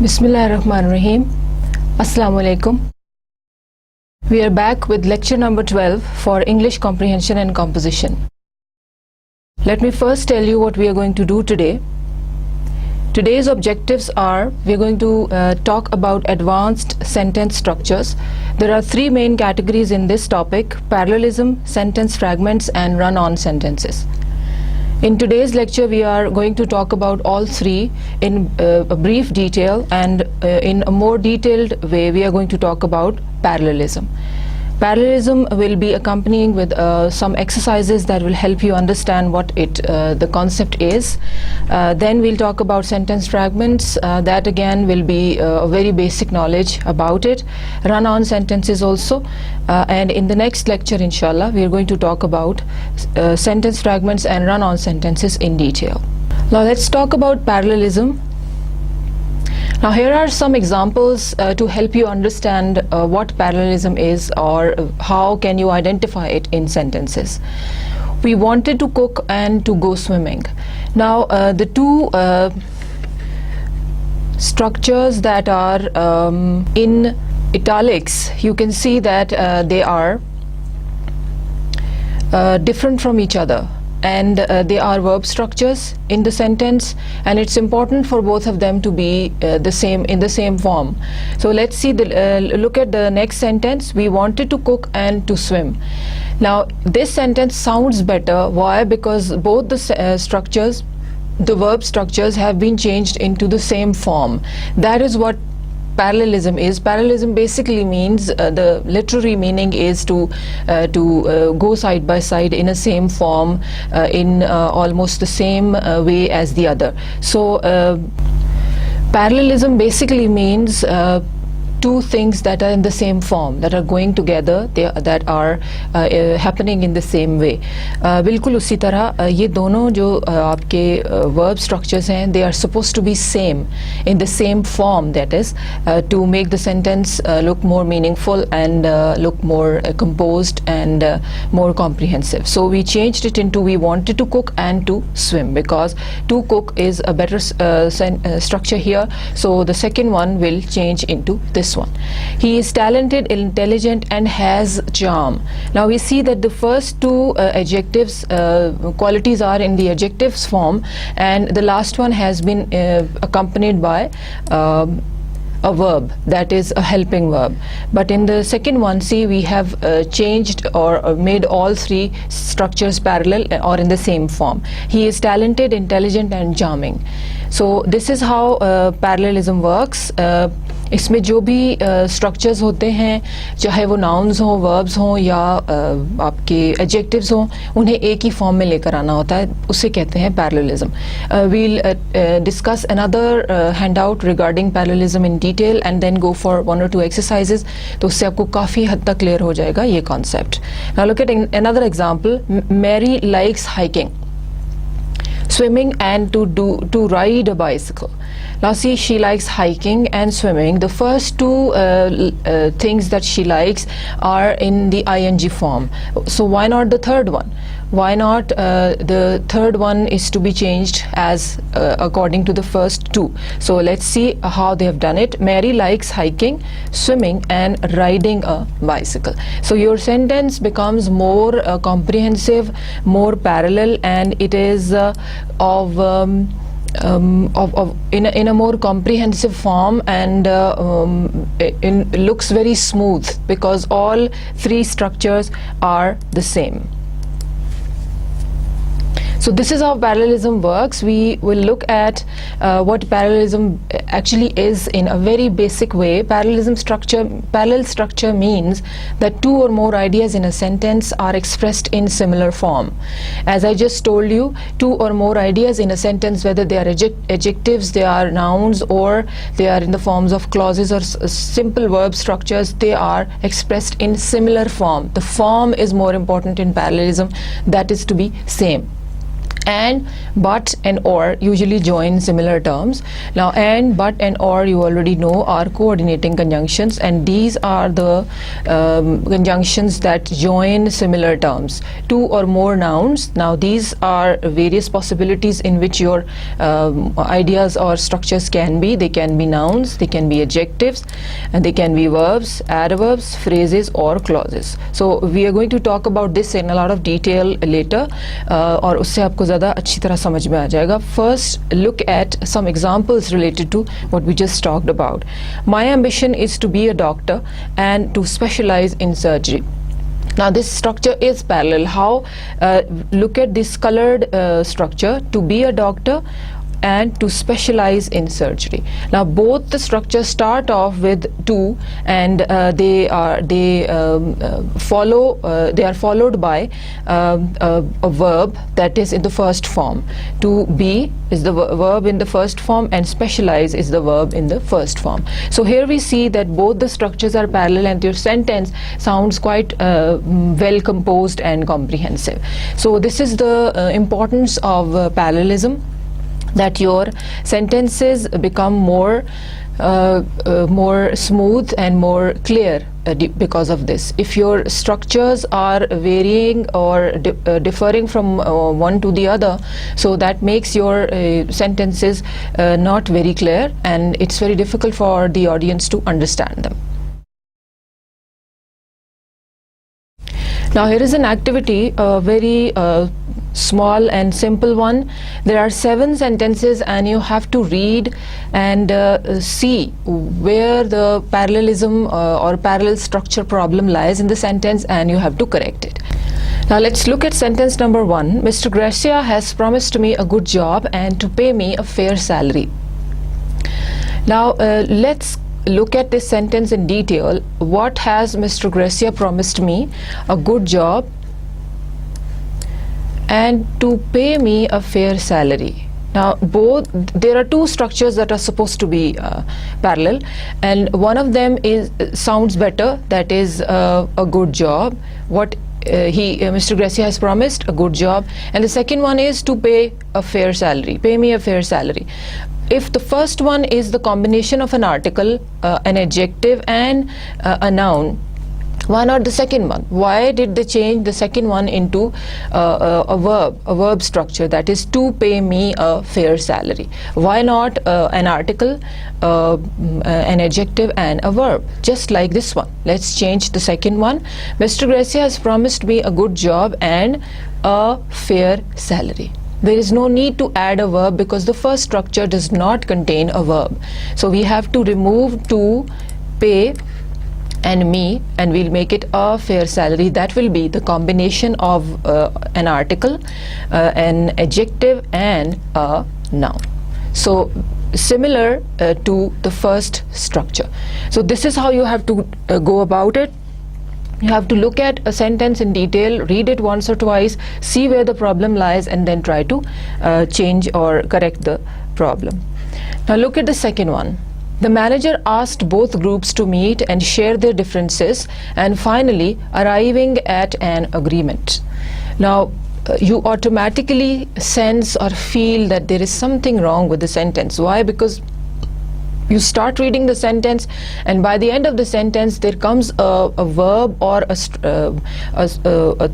Bismillahirrahmanirrahim. Assalamu alaikum. We are back with lecture number 12 for English comprehension and composition. Let me first tell you what we are going to do today. Today's objectives are we are going to talk about advanced sentence structures. There are three main categories in this topic: parallelism, sentence fragments, and run-on sentences. In today's lecture, we are going to talk about all three in a brief detail, and in a more detailed way, we are going to talk about parallelism. Parallelism will be accompanying with some exercises that will help you understand what the concept is. Then we'll talk about sentence fragments. That again will be a very basic knowledge about it. Run-on sentences also. And in the next lecture, inshallah, we are going to talk about sentence fragments and run-on sentences in detail. Now let's talk about parallelism. Now here are some examples to help you understand what parallelism is, or how can you identify it in sentences. We wanted to cook and to go swimming. Now the two structures that are in italics, you can see that they are different from each other, and they are verb structures in the sentence, and it's important for both of them to be in the same form. So let's see look at the next sentence. We wanted to cook and to swim. Now this sentence sounds better. Why? Because both the structures, the verb structures, have been changed into the same form. That is what parallelism is. Parallelism basically means the literary meaning is to go side by side in a same form, in almost the same way as the other. So parallelism basically means two things that are in the same form, that are going together, that are happening in the same way. बिल्कुल उसी तरह ये दोनों जो आपके verb structures हैं, they are supposed to be same, in the same form, that is to make the sentence look more meaningful and look more composed and more comprehensive. So we changed it into we wanted to cook and to swim, because to cook is a better structure here. So the second one will change into this one. He is talented, intelligent, and has charm. Now we see that the first two adjectives qualities are in the adjectives form, and the last one has been accompanied by a verb, that is a helping verb. But in the second one, see, we have changed or made all three structures parallel or in the same form. He is talented, intelligent, and charming. So this is how parallelism works. इसमें जो भी structures होते हैं, चाहे वो nouns हों, verbs हों, या आपके एडजेक्टिव्स हों, उन्हें एक ही फॉर्म में लेकर आना होता है, उसे कहते हैं parallelism. We'll discuss another handout regarding parallelism in detail and then go for one और टू एक्सरसाइजेज, तो उससे आपको काफ़ी हद तक क्लियर हो जाएगा ये concept. Now look at another example. Mary likes hiking, swimming, and to ride a bicycle. Now see, she likes hiking and swimming. The first two things that she likes are in the ing form. So why not the third one? Why not the third one is to be changed as according to the first two. So let's see how they have done it. Mary likes hiking, swimming, and riding a bicycle. So your sentence becomes more comprehensive, more parallel, and it is in a more comprehensive form, and looks very smooth because all three structures are the same. So this is how parallelism works. We will look at what parallelism actually is in a very basic way. Parallelism structure, parallel structure means that two or more ideas in a sentence are expressed in similar form. As I just told you, two or more ideas in a sentence, whether they are adjectives, they are nouns, or they are in the forms of clauses or simple verb structures, they are expressed in similar form. The form is more important in parallelism, that is to be same. And, but, and or usually join similar terms. Now and, but, and or you already know are coordinating conjunctions, and these are the conjunctions that join similar terms, two or more nouns. Now these are various possibilities in which your ideas or structures can be. They can be nouns, they can be adjectives, and they can be verbs, adverbs, phrases, or clauses. So we are going to talk about this in a lot of detail later, और उससे आपको ज़्यादा अच्छी तरह समझ में आ जाएगा. First, look at some examples related to what we just talked about. My ambition is to be a doctor and to specialize in surgery. Now this structure is parallel. How? Look at this colored structure, to be a doctor and to specialize in surgery. Now both the structures start off with to, and they are followed by a verb that is in the first form. To be is the verb in the first form, and specialize is the verb in the first form. So here we see that both the structures are parallel, and your sentence sounds quite well composed and comprehensive. So this is the importance of parallelism, that your sentences become more smooth and more clear because of this. If your structures are varying or differing from one to the other, so that makes your sentences not very clear, and it's very difficult for the audience to understand them. Now here is an activity, a very small and simple one. There are 7 sentences, and you have to read and see where the parallelism or parallel structure problem lies in the sentence, and you have to correct it. Now let's look at sentence number 1. Mr. Gracia has promised me a good job and to pay me a fair salary. Now let's look at this sentence in detail. What has Mr. Gracia promised me? A good job and to pay me a fair salary. Now there are 2 structures that are supposed to be parallel, and one of them sounds better, that is a good job. What Mr. Gracia has promised, a good job, and the second one is to pay a fair salary, pay me a fair salary. If the first one is the combination of an article, an adjective, and a noun, why not the second one? Why did they change the second one into a verb structure, that is to pay me a fair salary? Why not an article, an adjective, and a verb, just like this one? Let's change the second one. Mr. Gracia has promised me a good job and a fair salary. There is no need to add a verb because the first structure does not contain a verb. So we have to remove to, pay, and me, and we'll make it a fair salary. That will be the combination of an article, an adjective, and a noun. So similar to the first structure. So this is how you have to go about it. You have to look at a sentence in detail, read it once or twice, see where the problem lies, and then try to change or correct the problem. Now look at the second one. The manager asked both groups to meet and share their differences, and finally arriving at an agreement. Now you automatically sense or feel that there is something wrong with the sentence. Why? Because you start reading the sentence, and by the end of the sentence there comes a verb or a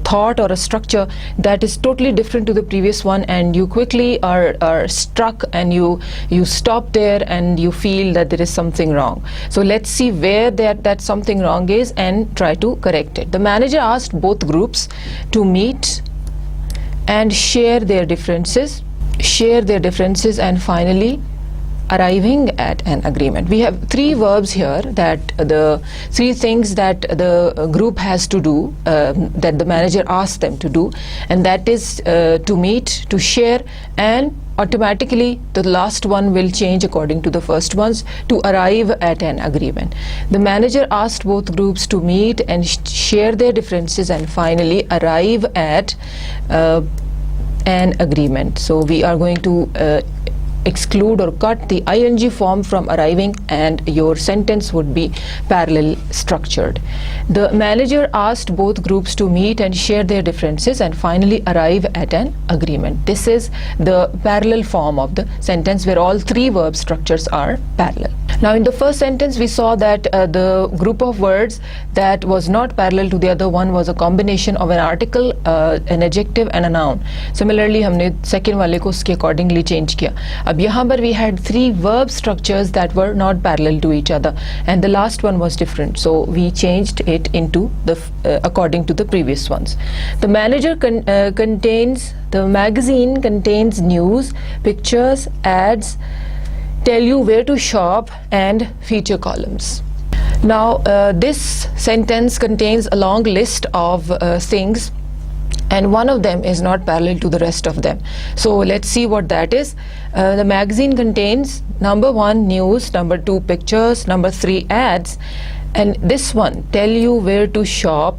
thought or a structure that is totally different to the previous one, and you quickly are struck, and you stop there and you feel that there is something wrong. So let's see where that something wrong is and try to correct it. The manager asked both groups to meet and share their differences, and finally arriving at an agreement. We have 3 verbs here, that the 3 things that the group has to do, that the manager asked them to do, and that is to meet, to share, and automatically the last one will change according to the first ones, to arrive at an agreement. The manager asked both groups to meet and share their differences, and finally arrive at an agreement. So we are going to exclude or cut the ing form from arriving, and your sentence would be parallel structured. The manager asked both groups to meet and share their differences and finally arrive at an agreement. This is the parallel form of the sentence where all three verb structures are parallel. Now in the first sentence we saw that the group of words that was not parallel to the other one was a combination of an article, an adjective and a noun. Similarly हमने second वाले को उसके accordingly change किया. अब यहाँ पर we had three verb structures that were not parallel to each other and the last one was different, so we changed it into the according to the previous ones. The manager the magazine contains news, pictures, ads, tell you where to shop and feature columns. Now this sentence contains a long list of things and one of them is not parallel to the rest of them. So let's see what that is. The magazine contains number 1 news, number 2 pictures, number 3 ads, and this one tell you where to shop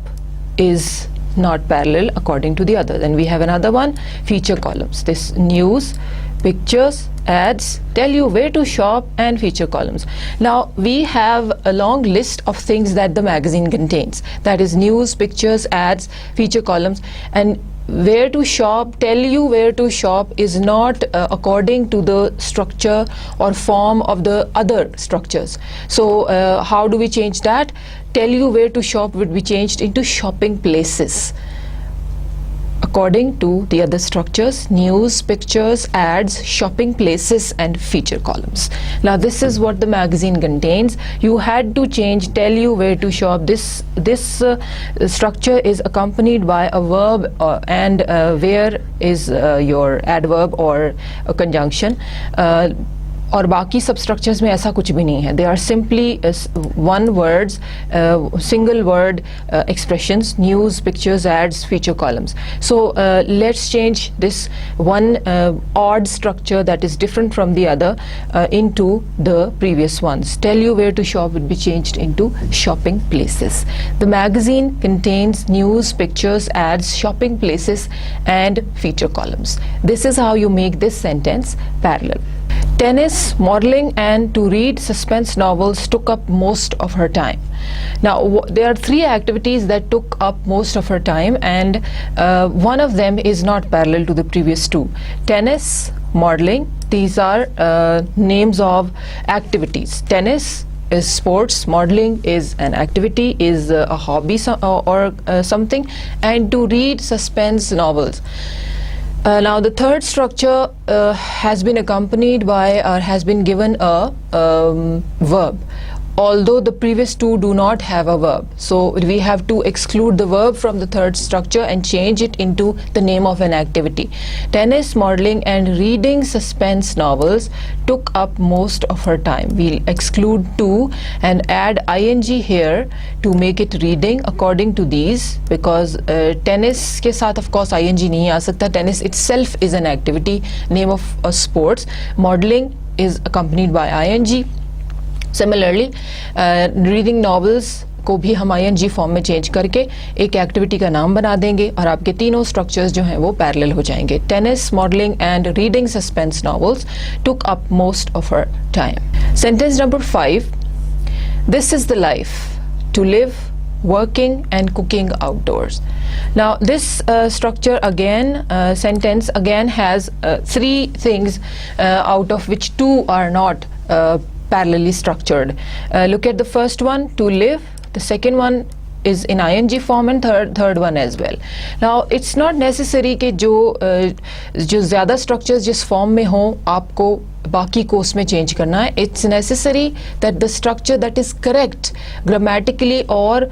is not parallel according to the other. Then we have another one, feature columns. This news, pictures, ads, tell you where to shop and feature columns. Now we have a long list of things that the magazine contains, that is news, pictures, ads, feature columns, and where to shop, tell you where to shop is not according to the structure or form of the other structures. So how do we change that? Tell you where to shop would be changed into shopping places according to the other structures: news, pictures, ads, shopping places and feature columns. Now this is what the magazine contains. You had to change tell you where to shop. This structure is accompanied by a verb and where is your adverb or a conjunction. और बाकी सब structures में ऐसा कुछ भी नहीं है. They are simply one words, single word expressions: news, pictures, ads, feature columns. So let's change this one odd structure that is different from the other into the previous ones. Tell you where to shop would be changed into shopping places. The magazine contains news, pictures, ads, shopping places and feature columns. This is how you make this sentence parallel. Tennis, modeling and to read suspense novels took up most of her time. Now there are three activities that took up most of her time, and one of them is not parallel to the previous two. Tennis, modeling, these are names of activities. Tennis is sports, modeling is an activity, is a hobby or something, and to read suspense novels. Now the third structure has been accompanied by or has been given a verb, although the previous two do not have a verb. So we have to exclude the verb from the third structure and change it into the name of an activity. Tennis, modeling and reading suspense novels took up most of her time. We'll exclude two and add ing here to make it reading according to these, because tennis के साथ of course ing नहीं आ सकता. Tennis itself is an activity, name of a sports. Modeling is accompanied by ing. Similarly, reading novels को भी हम ing form में change करके एक एक्टिविटी का नाम बना देंगे और आपके तीनों स्ट्रक्चर्स जो हैं वो पैरेलल हो जाएंगे. Tennis, modelling and reading suspense novels took up most of her time. Sentence number 5. This is the life to live, working and cooking outdoors. Now this structure again, sentence again has three things out of which two are not parallelly structured. Look at the first one, to live. The second one is in ing form and third one as well. Now it's not necessary कि जो ज़्यादा structures जिस form में हों आपको बाकी को उसमें चेंज करना है. It's necessary that the structure that is correct grammatically और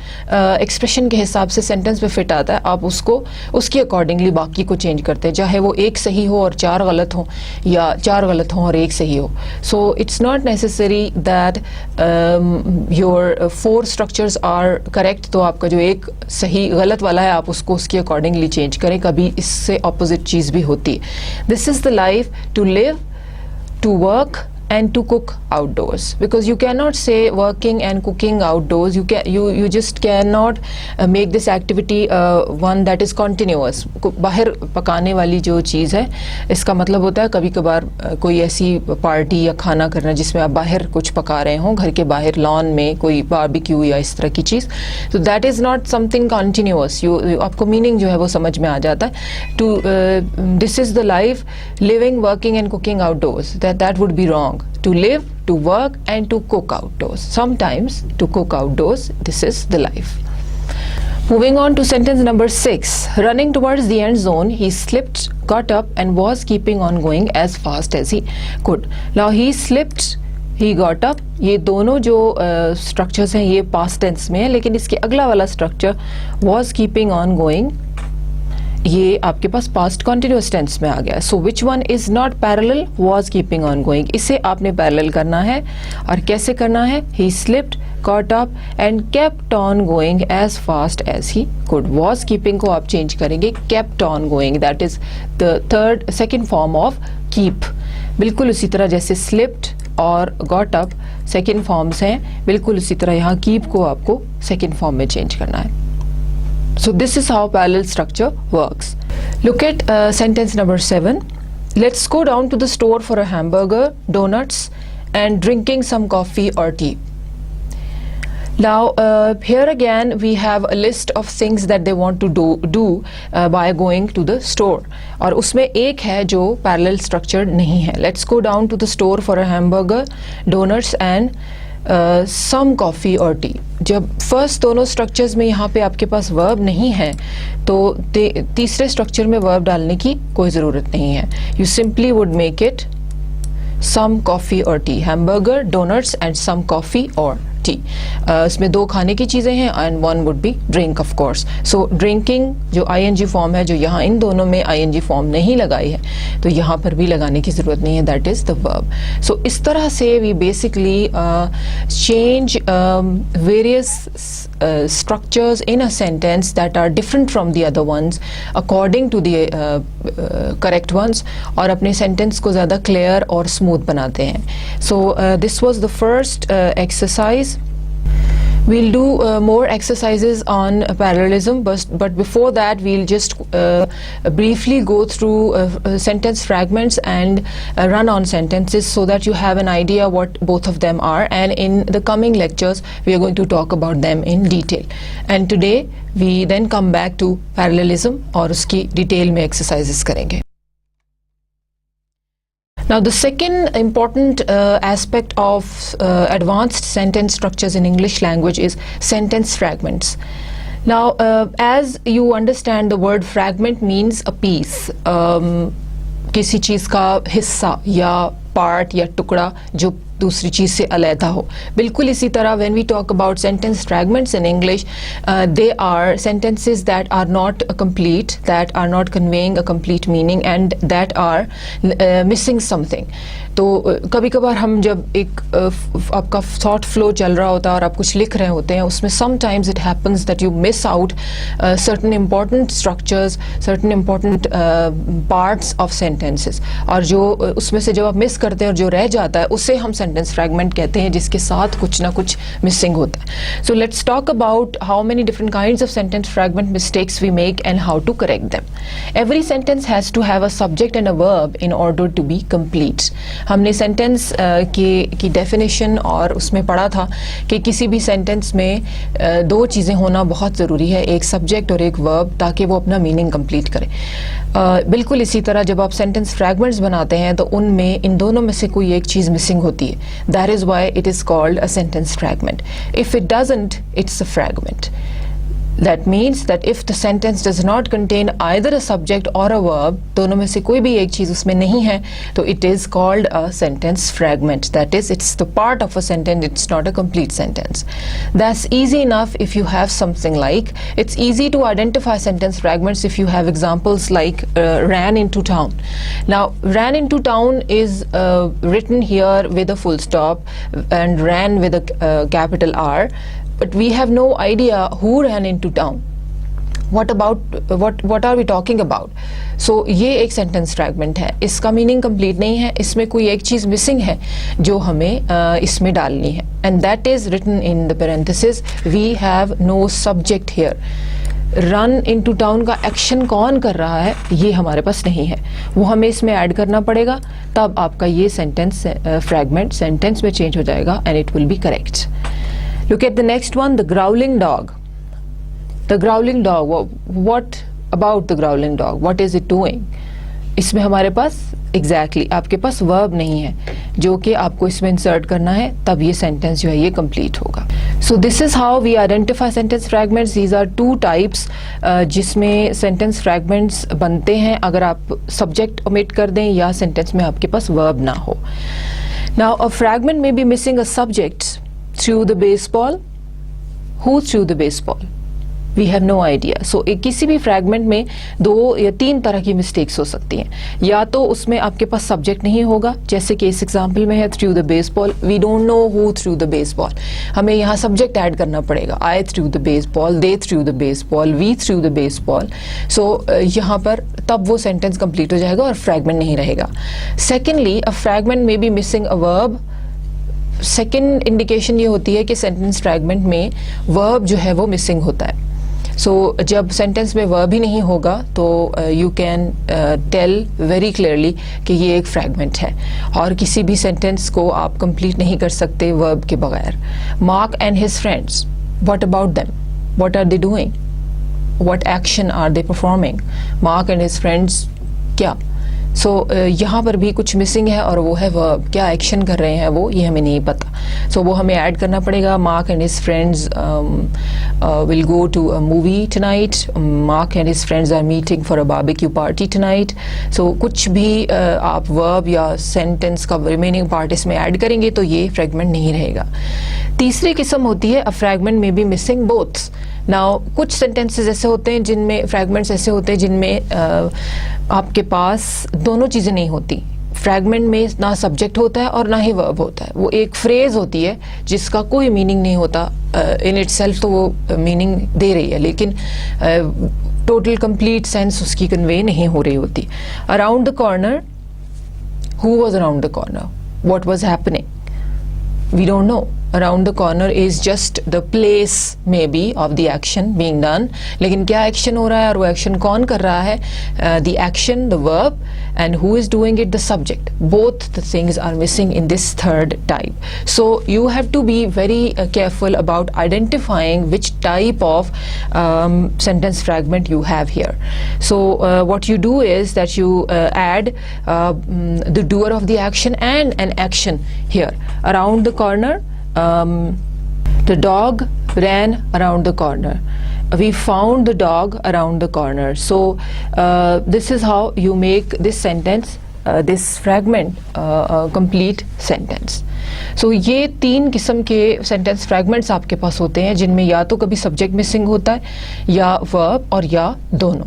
expression के हिसाब से sentence पे fit आता है, आप उसको उसके accordingly बाकी को चेंज करते हैं, चाहे वो एक सही हो और चार गलत हो या चार गलत हो और एक सही हो. So it's not necessary that your 4 structures are correct. तो आपका जो एक सही गलत वाला है आप उसको उसके accordingly चेंज करें, कभी इससे opposite चीज़ भी होती है. This is the life to live, to work and to cook outdoors, because you cannot say working and cooking outdoors. You just cannot make this activity one that is continuous. बाहर पकाने वाली जो चीज़ है, इसका मतलब होता है कभी कभार कोई ऐसी पार्टी या खाना करना जिसमें आप बाहर कुछ पका रहे हो, घर के बाहर लॉन में कोई बारबेक्यू या इस तरह की चीज़, तो that is not something continuous. आपको मीनिंग जो है वो समझ में आ जाता है. To this is the life, living, working and cooking outdoors, that would be wrong. To live, to work and to cook outdoors. Sometimes to cook outdoors, this is the life. Moving on to sentence number 6. Running towards the end zone, he slipped, got up and was keeping on going as fast as he could. Now he slipped, he got up, ये दोनों जो structures हैं ये past tense में है, लेकिन इसके अगला वाला structure was keeping on going, ये आपके पास पास्ट कॉन्टिन्यूस टेंस में आ गया. So which one is not parallel? Was keeping on going. इसे आपने पैरेलल करना है. और कैसे करना है? He slipped, caught up and kept on going as fast as he could. was keeping को आप चेंज करेंगे kept on going, that is the second form of keep. बिल्कुल उसी तरह जैसे slipped और got up सेकेंड फॉर्म्स हैं, बिल्कुल उसी तरह यहाँ keep को आपको सेकेंड फॉर्म में चेंज करना है. So this is how parallel structure works. Look at sentence number 7. Let's go down to the store for a hamburger, donuts and drinking some coffee or tea. Now here again we have a list of things that they want to do by going to the store. और उसमें एक है जो parallel structure नहीं है. Let's go down to the store for a hamburger, donuts and some coffee और tea. जब first दोनों स्ट्रक्चर्स में यहाँ पे आपके पास वर्ब नहीं है तो तीसरे स्ट्रक्चर में वर्ब डालने की कोई ज़रूरत नहीं है. You simply would make it some coffee और tea. Hamburger, donuts and some coffee और टी. इसमें दो खाने की चीज़ें हैं and one would be drink of course. So drinking जो आईएनजी फॉर्म है, जो यहाँ इन दोनों में आईएनजी फॉर्म नहीं लगाई है तो यहाँ पर भी लगाने की ज़रूरत नहीं है. That is the verb. So इस तरह से we basically change various structures in a sentence that are different from the other ones according to the correct ones, और अपने sentence को ज़्यादा clear और smooth बनाते हैं. So this was the first exercise. We'll do more exercises on parallelism, but before that we'll just briefly go through sentence fragments and run on sentences so that you have an idea what both of them are, and in the coming lectures we are going to talk about them in detail. And today we then come back to parallelism और उसकी detail में exercises करेंगे. Now the second important aspect of advanced sentence structures in English language is sentence fragments. Now as you understand, the word fragment means a piece, किसी चीज़ का हिस्सा या part या टुकड़ा जो दूसरी चीज़ से अलहदा हो. बिल्कुल इसी तरह when we talk about sentence fragments in English, they are sentences that are not complete, that are not conveying a complete meaning and that are missing something. तो कभी कभार हम जब एक आपका thought flow चल रहा होता है और आप कुछ लिख रहे होते हैं, उसमें sometimes it happens that you miss out certain important structures, certain important parts of sentences, और जो उसमें से जब आप मिस करते हैं और जो रह जाता है उसे हम sentence fragment कहते हैं, जिसके साथ कुछ ना कुछ missing होता है. So let's talk about how many different kinds of sentence fragment mistakes we make and how to correct them. Every sentence has to have a subject and a verb in order to be complete. हमने sentence की definition और उसमें पढ़ा था कि किसी भी sentence में दो चीज़ें होना बहुत ज़रूरी है, एक सब्जेक्ट और एक वर्ब, ताकि वो अपना मीनिंग कंप्लीट करे. बिल्कुल इसी तरह जब आप सेंटेंस फ्रैगमेंट्स बनाते हैं तो उनमें इन दोनों में से कोई एक चीज़ मिसिंग होती है. That is why it is called a sentence fragment. If it doesn't, it's a fragment. That means that if the sentence does not contain either a subject or a verb, दोनों में से कोई भी एक चीज़ उसमें नहीं है, तो it is called a sentence fragment. That is, it's the part of a sentence, it's not a complete sentence. That's easy enough if you have something like, it's easy to identify sentence fragments if you have examples like ran into town. Now, ran into town is written here with a full stop and ran with a capital R. But we have no idea who ran into town. what are we talking about? So ये एक sentence fragment है, इसका meaning complete नहीं है, इसमें कोई एक चीज़ missing है जो हमें इसमें डालनी है, and that is written in the parenthesis, we have no subject here. Run into town का एक्शन कौन कर रहा है ये हमारे पास नहीं है, वो हमें इसमें ऐड करना पड़ेगा, तब आपका ये सेंटेंस फ्रैगमेंट सेंटेंस में चेंज हो जाएगा and it will be correct. Look at the next one, the growling dog. The growling dog, what about the growling dog? What is it doing? इसमें हमारे पास exactly आपके पास verb नहीं है जो कि आपको इसमें insert करना है, तब ये sentence जो है ये complete होगा। So this is how we identify sentence fragments. These are two types जिसमें sentence fragments बनते हैं अगर आप subject omit कर दें या sentence में आपके पास verb ना हो। Now a fragment may be missing a subject. Threw the baseball. Who threw the baseball? We have no idea. So किसी भी फ्रैगमेंट में 2 या 3 तरह की मिस्टेक्स हो सकती हैं, या तो उसमें आपके पास सब्जेक्ट नहीं होगा, जैसे कि इस एग्जांपल में है threw the baseball, we don't know who threw the baseball, हमें यहाँ सब्जेक्ट ऐड करना पड़ेगा, I threw the baseball, they threw the baseball, we threw the baseball. So यहाँ पर तब वो सेंटेंस कंप्लीट हो जाएगा और फ्रैगमेंट नहीं रहेगा। Secondly, a fragment may be missing a verb. Second indication ये होती है कि सेंटेंस फ्रैगमेंट में वर्ब जो है वो मिसिंग होता है। सो जब सेंटेंस में वर्ब ही नहीं होगा तो you can tell very clearly कि ये एक फ्रैगमेंट है, और किसी भी सेंटेंस को आप कंप्लीट नहीं कर सकते वर्ब के बगैर। Mark and his friends, what about them, what are they doing, what action are they performing. Mark and his friends क्या, सो यहाँ पर भी कुछ मिसिंग है और वो है वर्ब, क्या एक्शन कर रहे हैं वो, ये हमें नहीं पता। सो वो हमें ऐड करना पड़ेगा। Mark and his friends will go to a movie tonight, Mark and his friends are meeting for a barbecue party tonight. So कुछ भी आप वर्ब या सेंटेंस का रिमेनिंग पार्ट इसमें ऐड करेंगे तो ये फ्रैगमेंट नहीं रहेगा। तीसरी किस्म होती है अ फ्रैगमेंट में बी मिसिंग बोथ्स। नाउ कुछ सेंटेंसेस ऐसे होते हैं जिनमें फ्रैगमेंट्स ऐसे होते हैं जिनमें आपके पास दोनों चीज़ें नहीं होती। फ्रैगमेंट में ना सब्जेक्ट होता है और ना ही वर्ब होता है, वो एक फ्रेज होती है जिसका कोई मीनिंग नहीं होता इन इटसेल्फ, तो वो मीनिंग दे रही है लेकिन टोटल कंप्लीट सेंस उसकी कन्वे नहीं हो रही होती। Around the corner, who was around the corner, what was happening, we don't know. Around the corner is just the place maybe of the action being done, लेकिन क्या action हो रहा है और वो एक्शन कौन कर रहा है, the action, the verb, and who is doing it, the subject. Both the things are missing in this third type. So you have to be very careful about identifying which type of sentence fragment you have here. So what you do is that you add the doer of the action and an action here. Around the corner, the dog ran around the corner. We found the dog around the corner. So this is how you make this sentence, this fragment, a complete sentence. So ये 3 किस्म के sentence fragments आपके पास होते हैं जिनमें या तो कभी सब्जेक्ट मिसिंग होता है या वर्ब और या दोनों।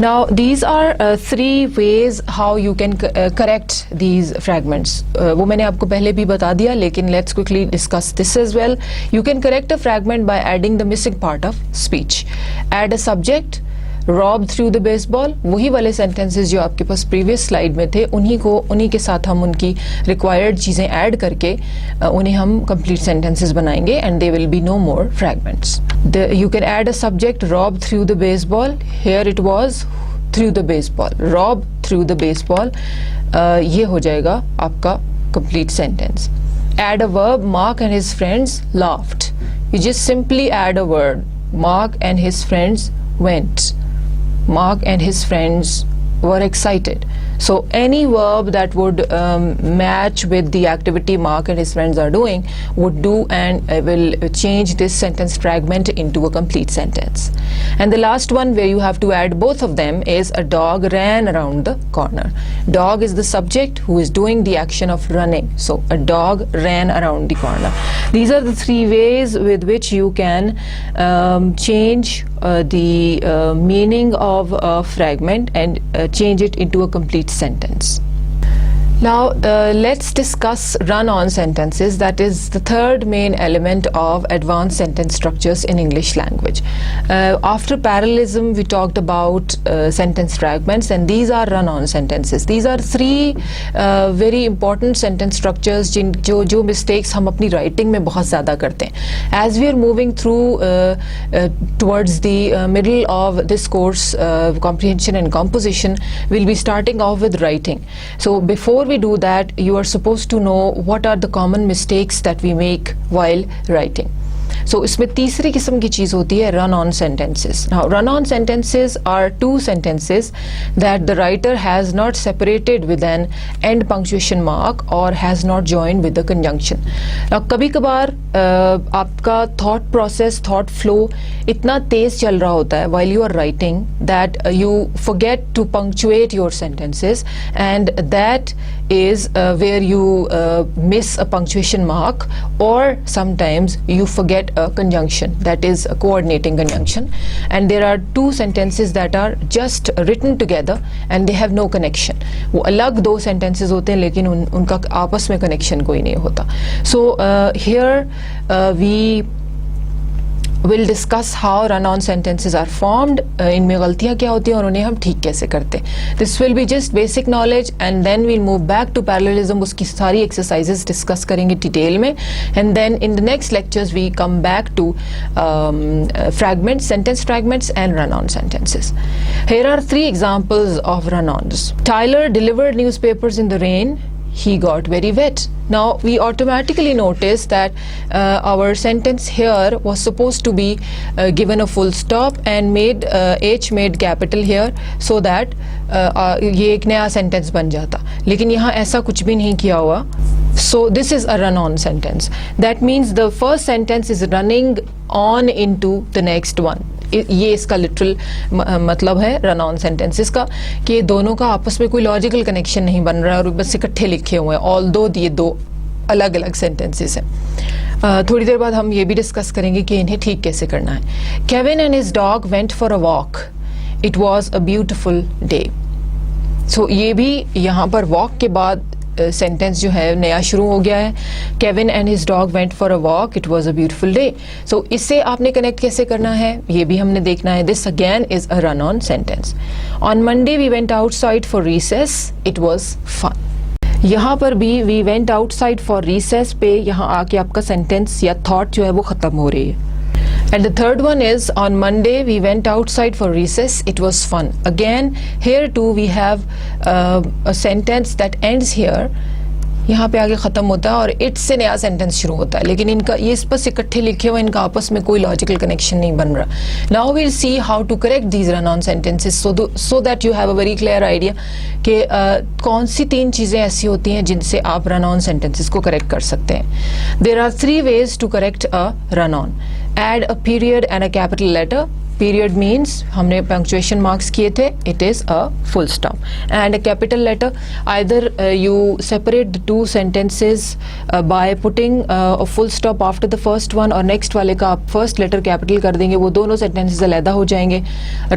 Now these are 3 ways how you can correct these fragments. वो मैंने आपको पहले भी बता दिया लेकिन let's quickly discuss this as well. You can correct a fragment by adding the missing part of speech. Add a subject. Rob threw the baseball, वही वाले सेंटेंसेस जो आपके पास प्रीवियस स्लाइड में थे उन्हीं के साथ हम उनकी रिक्वायर्ड चीज़ें ऐड करके उन्हें हम कंप्लीट सेंटेंसेस बनाएंगे and they will be no more fragments. You can add a subject Rob threw the baseball, here it was threw the baseball, Rob threw the baseball, ये हो जाएगा आपका complete sentence. Add a verb, Mark and his friends laughed. You just simply add a word, Mark and his friends went. Mark and his friends were excited. So any verb that would match with the activity Mark and his friends are doing would do and will change this sentence fragment into a complete sentence. And the last one where you have to add both of them is a dog ran around the corner. Dog is the subject who is doing the action of running. So a dog ran around the corner. These are the 3 ways with which you can change the meaning of a fragment and change it into a complete sentence. Now let's discuss run-on sentences. That is the third main element of advanced sentence structures in English language. After parallelism, we talked about sentence fragments, and these are run-on sentences. These are three very important sentence structures जो mistakes हम अपनी writing में बहुत ज़्यादा करते हैं. As we are moving through towards the middle of this course, comprehension and composition, we'll be starting off with writing. So before we do that, you are supposed to know what are the common mistakes that we make while writing. So इसमें तीसरी किस्म की चीज़ होती है run on sentences. Now run on sentences are two sentences that the writer has not separated with an end punctuation mark or has not joined with the conjunction. Now कभी कभार आपका thought process, thought flow इतना तेज चल रहा होता है while you are writing that you forget to punctuate your sentences, and that is where you miss a punctuation mark, or sometimes you forget a conjunction, that is a coordinating conjunction, and there are two sentences that are just written together and they have no connection. वो अलग दो sentences होते हैं लेकिन उनका आपस में connection कोई नहीं होता. So here we we'll discuss how run-on sentences are formed, इनमें गलतियाँ क्या होती हैं और उन्हें हम ठीक कैसे करते हैं. This will be just basic knowledge, and then we'll move back to parallelism. उसकी सारी exercises discuss करेंगे डिटेल में, and then in the next lectures we come back to fragments, sentence fragments and run-on sentences. Here are three examples of run-ons. Tyler delivered newspapers in the rain. He got very wet. Now we automatically notice that our sentence here was supposed to be given a full stop and made H made capital here so that ये एक नया sentence बन जाता, लेकिन यहाँ ऐसा कुछ भी नहीं किया हुआ. So this is a run-on sentence. That means the first sentence is running on into the next one. ये इसका लिटरल मतलब है रन ऑन सेंटेंसेस का, कि दोनों का आपस में कोई लॉजिकल कनेक्शन नहीं बन रहा है और बस इकट्ठे लिखे हुए हैं, ऑल्दो ये दो अलग अलग सेंटेंसेस हैं. थोड़ी देर बाद हम ये भी डिस्कस करेंगे कि इन्हें ठीक कैसे करना है. Kevin and his dog went for a walk. It was a beautiful day. So ये भी यहाँ पर वॉक के बाद सेंटेंस जो है नया शुरू हो गया है. Kevin and his dog went for a walk, it was a beautiful day. So इससे आपने कनेक्ट कैसे करना है ये भी हमने देखना है. This again is a run on sentence. On Monday we went outside for recess, it was fun. यहाँ पर भी we went outside for recess पे यहाँ आके आपका सेंटेंस या थॉट जो है वो ख़त्म हो रही है. And the third one is on Monday we went outside for recess, it was fun. Again here too we have a sentence that ends here, यहाँ पे आगे ख़त्म होता है और इट से नया सेंटेंस शुरू होता है, लेकिन इनका ये बस इकट्ठे लिखे हुए, इनका आपस में कोई लॉजिकल कनेक्शन नहीं बन रहा. Now we'll see how to correct these run on sentences so that you have a very clear idea कि कौन सी तीन चीज़ें ऐसी होती हैं जिनसे आप रन ऑन सेंटेंसेस को करेक्ट कर सकते हैं. There are three ways to correct a run on. Add a period and a capital letter. Period means हमने punctuation marks किए थे, it is a full stop. And a capital letter, either you separate the two sentences by putting a full stop after the first one, और next वाले का आप first letter capital कर देंगे, वो दोनों sentences अलहदा हो जाएंगे,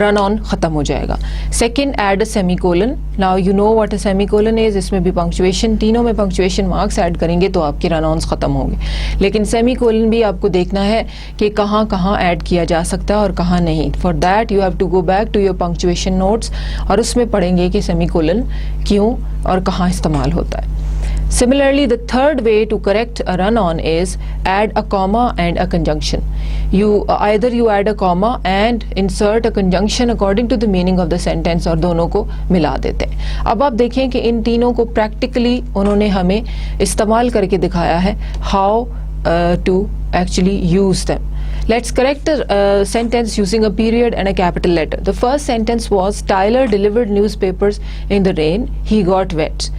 run on ख़त्म हो जाएगा. Second, add a semicolon. Now you know what a semicolon is. इसमें भी punctuation, तीनों में punctuation marks add करेंगे तो आपके run ons ख़त्म होंगे. लेकिन semicolon भी आपको देखना है कि कहाँ कहाँ add किया जा सकता है और कहाँ नहीं. For that you have to go back to your punctuation notes और उसमें पढ़ेंगे कि सेमीकोलन क्यों और कहाँ इस्तेमाल होता है. Similarly, the third way to correct a run-on is add a comma and a conjunction. Either you add a comma and insert a conjunction according to the meaning of the sentence, और दोनों को मिला देते हैं. अब आप देखें कि इन तीनों को practically उन्होंने हमें इस्तेमाल करके दिखाया है how to actually use them. Let's correct a sentence using a period and a capital letter. The first sentence was Tyler delivered newspapers in the rain. He got wet.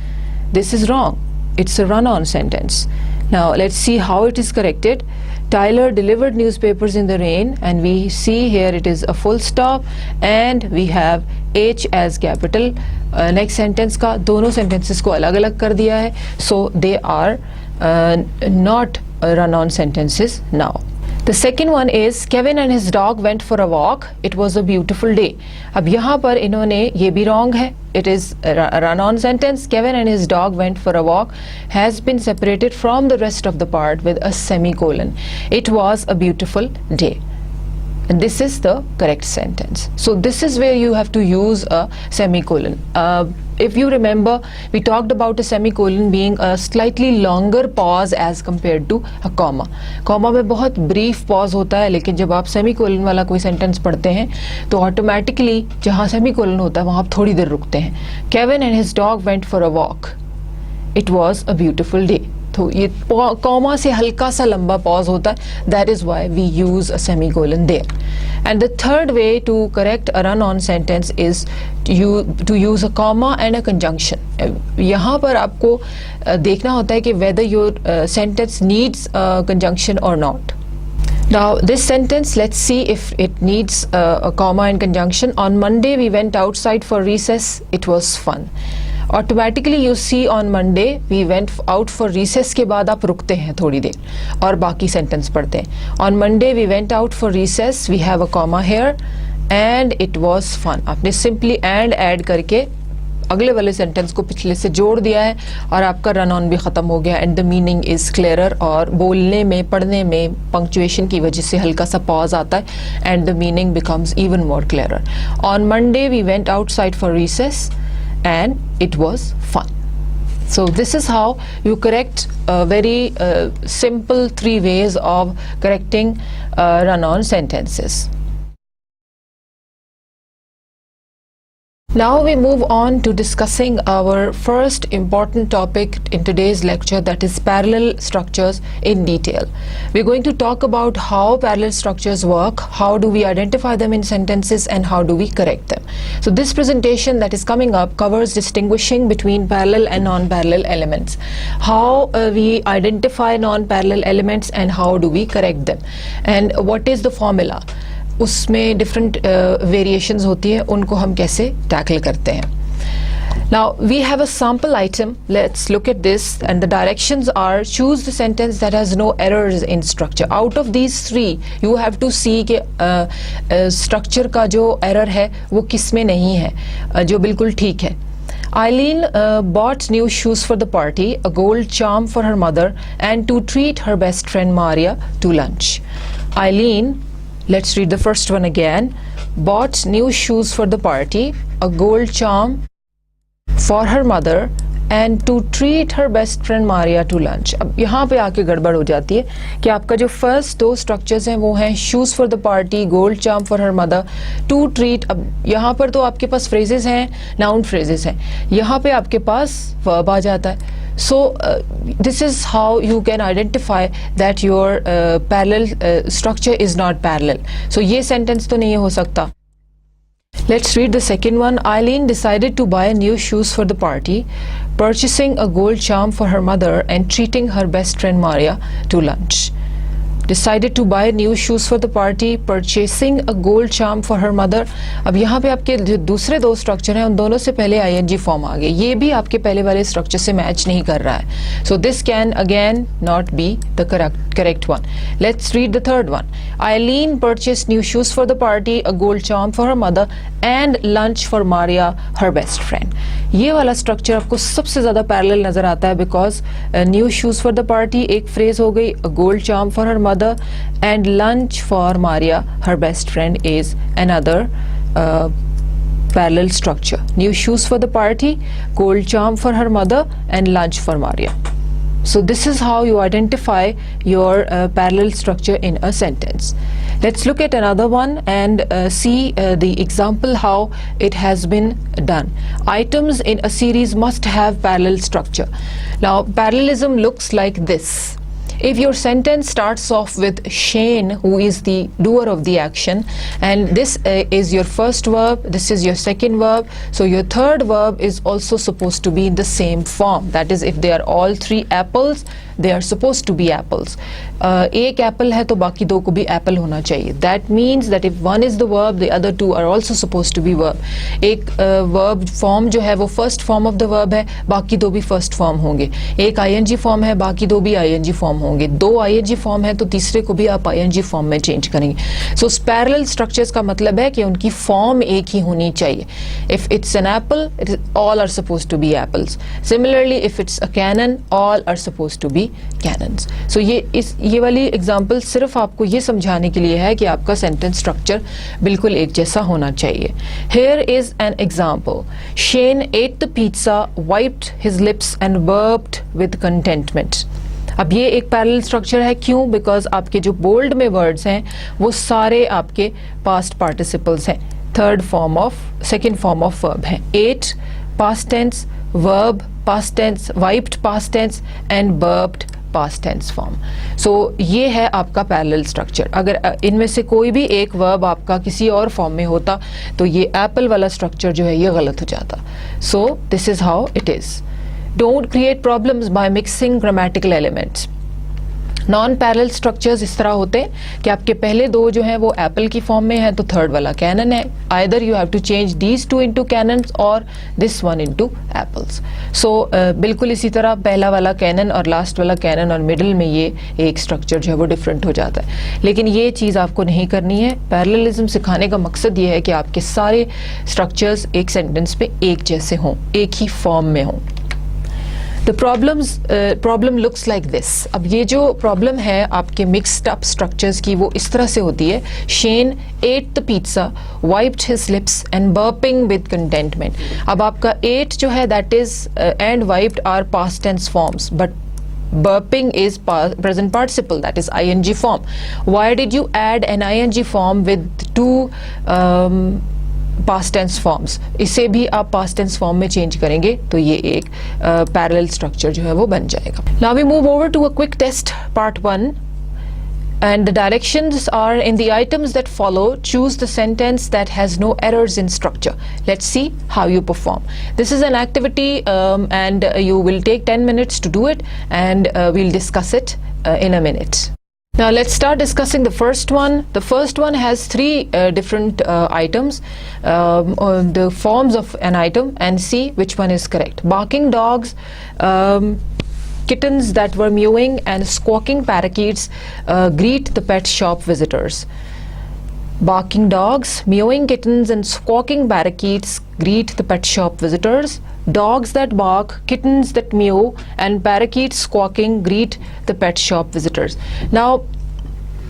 This is wrong. It's a run-on sentence. Now let's see how it is corrected. Tyler delivered newspapers in the rain, and we see here it is a full stop and we have H as capital. Next sentence का दोनों sentences को अलग अलग कर दिया है, so they are not run-on sentences now. The second one is Kevin and his dog went for a walk. It was a beautiful day. अब यहाँ पर इन्होंने ये भी wrong है, it is a run-on sentence. Kevin and his dog went for a walk has been separated from the rest of the part with a semicolon. It was a beautiful day. And this is the correct sentence. So this is where you have to use a semicolon. If you remember, we talked about a semicolon being a slightly longer pause as compared to a comma. Comma में बहुत brief pause होता है, लेकिन जब आप semicolon वाला कोई sentence पढ़ते हैं तो automatically जहाँ semicolon होता है वहाँ आप थोड़ी देर रुकते हैं. Kevin and his dog went for a walk. It was a beautiful day. तो ये कॉमा से हल्का सा लंबा पॉज होता है. That is why we use a semicolon there. And the third way to correct a run on sentence is to use a comma and a conjunction. यहाँ पर आपको देखना होता है कि whether your sentence needs conjunction और not. Now this sentence, let's see if it needs a comma and conjunction. On Monday we went outside for recess. It was fun. Automatically you see on Monday we went out for recess के बाद आप रुकते हैं थोड़ी देर और बाकी sentence पढ़ते हैं. On Monday we went out for recess. We have a comma here and it was fun. आपने simply and add करके अगले वाले सेंटेंस को पिछले से जोड़ दिया है और आपका रन ऑन भी ख़त्म हो गया. And the meaning is clearer. और बोलने में पढ़ने में पंक्चुएशन की वजह से हल्का सा पॉज आता है and the meaning becomes even more clearer. On Monday we went outside for recess and it was fun. So this is how you correct very simple 3 ways of correcting run-on sentences. Now we move on to discussing our first important topic in today's lecture, that is parallel structures in detail. We're going to talk about how parallel structures work, how do we identify them in sentences, and how do we correct them. So this presentation that is coming up covers distinguishing between parallel and non-parallel elements, how we identify non-parallel elements and how do we correct them, and what is the formula. उसमें different variations होती हैं, उनको हम कैसे tackle करते हैं. Now we have a sample item. Let's look at this, and the directions are: choose the sentence that has no errors in structure. Out of these 3 you have to see कि structure का जो error है वो किस में नहीं है, जो बिल्कुल ठीक है. Eileen bought new shoes for the party, a gold charm for her mother, and to treat her best friend Maria to lunch. Eileen, let's read the first one again. Bought new shoes for the party, a gold charm for her mother, and to treat her best friend Maria to lunch. अब यहाँ पे आके गड़बड़ हो जाती है कि आपका जो फर्स्ट 2 स्ट्रक्चर्स हैं वो हैं shoes for the party, gold charm for her mother, to treat. अब यहाँ पर तो आपके पास फ्रेजेस हैं, नाउन फ्रेजेस हैं, यहाँ पे आपके पास वर्ब आ जाता है. So this is how you can identify that your parallel structure is not parallel. So ये sentence तो नहीं हो सकता. Let's read the second one. Eileen decided to buy new shoes for the party, purchasing a gold charm for her mother and treating her best friend Maria to lunch. Decided to buy new shoes for the party, purchasing a gold charm for her mother. अब यहाँ पे आपके जो दूसरे 2 structure हैं उन दोनों से पहले ing फॉर्म आ गए. ये भी आपके पहले वाले स्ट्रक्चर से मैच नहीं कर रहा है. So this can again not be the correct one. Let's read the third one. Eileen purchased new shoes for the party, a gold charm for her mother, and lunch for Maria, her best friend. ये वाला structure आपको सबसे ज़्यादा parallel नज़र आता है because new shoes for the party एक phrase हो गई, a gold charm for her mother, and lunch for Maria her best friend is another parallel structure. New shoes for the party, gold charm for her mother, and lunch for Maria. So this is how you identify your parallel structure in a sentence. Let's look at another one and see the example how it has been done. Items in a series must have parallel structure. Now parallelism looks like this. If your sentence starts off with Shane, who is the doer of the action, and this is your first verb, this is your second verb, so your third verb is also supposed to be in the same form. That is, if they are all 3 apples, they are supposed to be apples. एक Apple है तो बाकी दो को भी Apple होना चाहिए. That means that if one is the verb, the other two are also supposed to be verb. एक verb form जो है वो first form of the verb है, बाकी दो भी first form होंगे. एक ing form है, बाकी दो भी ing form होंगे. दो ing form है तो तीसरे को भी आप ing form में change करेंगे. So parallel structures का मतलब है कि उनकी form एक ही होनी चाहिए. If it's an apple, all are supposed to be apples. Similarly, if it's a cannon, all are supposed to be cannons. So ये वाली एग्जाम्पल सिर्फ आपको ये समझाने के लिए है कि आपका सेंटेंस स्ट्रक्चर बिल्कुल एक जैसा होना चाहिए. Here is an example. Shane ate the pizza, wiped his lips and burped with contentment. अब ये एक पैरेलल स्ट्रक्चर है. क्यों? बिकॉज आपके जो बोल्ड में वर्ड्स हैं वो सारे आपके पास्ट पार्टिसिपल्स हैं. सेकेंड फॉर्म ऑफ वर्ब है. Ate past tense, verb past tense, wiped past tense and burped past tense form. So ये है आपका पैरेलल स्ट्रक्चर. अगर इनमें से कोई भी एक वर्ब आपका किसी और फॉर्म में होता तो ये एप्पल वाला स्ट्रक्चर जो है ये गलत हो जाता. So this is how it is. Don't create problems by mixing grammatical elements. Non parallel structures इस तरह होते हैं कि आपके पहले दो जो हैं वो एप्पल की फॉर्म में है तो थर्ड वाला कैनन है. Either you have to change these two into cannons और this one into apples. So बिल्कुल इसी तरह पहला वाला कैनन और लास्ट वाला कैनन और मिडिल में ये एक स्ट्रक्चर जो है वो डिफरेंट हो जाता है. लेकिन ये चीज़ आपको नहीं करनी है. पैरेललिज्म सिखाने का मकसद ये है कि आपके सारे स्ट्रक्चर्स एक सेंटेंस पे एक जैसे हों, एक ही फॉर्म में हों. The problem looks like this. अब ये जो प्रॉब्लम है आपके मिक्स्ड अप स्ट्रक्चर्स की वो इस तरह से होती है. Shane ate the pizza, wiped his lips and burping with contentment. अब आपका ate जो है that is and wiped are past tense forms, but burping is present participle, that is ing form. Why did you add an ing form with two past tense forms? इसे भी आप past tense form में change करेंगे तो ये एक parallel structure जो है वो बन जाएगा. Now we move over to a quick test part 1 and the directions are in the items that follow. Choose the sentence that has no errors in structure. Let's see how you perform. This is an activity and you will take 10 minutes to do it and we'll discuss it in a minute. Now let's start discussing the first one. The first one has three different items, the forms of an item, and see which one is correct. Barking dogs, kittens that were mewing, and squawking parakeets greet the pet shop visitors. Barking dogs, mewing kittens, and squawking parakeets greet the pet shop visitors. Dogs that bark, kittens that mew, and parakeets squawking greet the pet shop visitors. Now,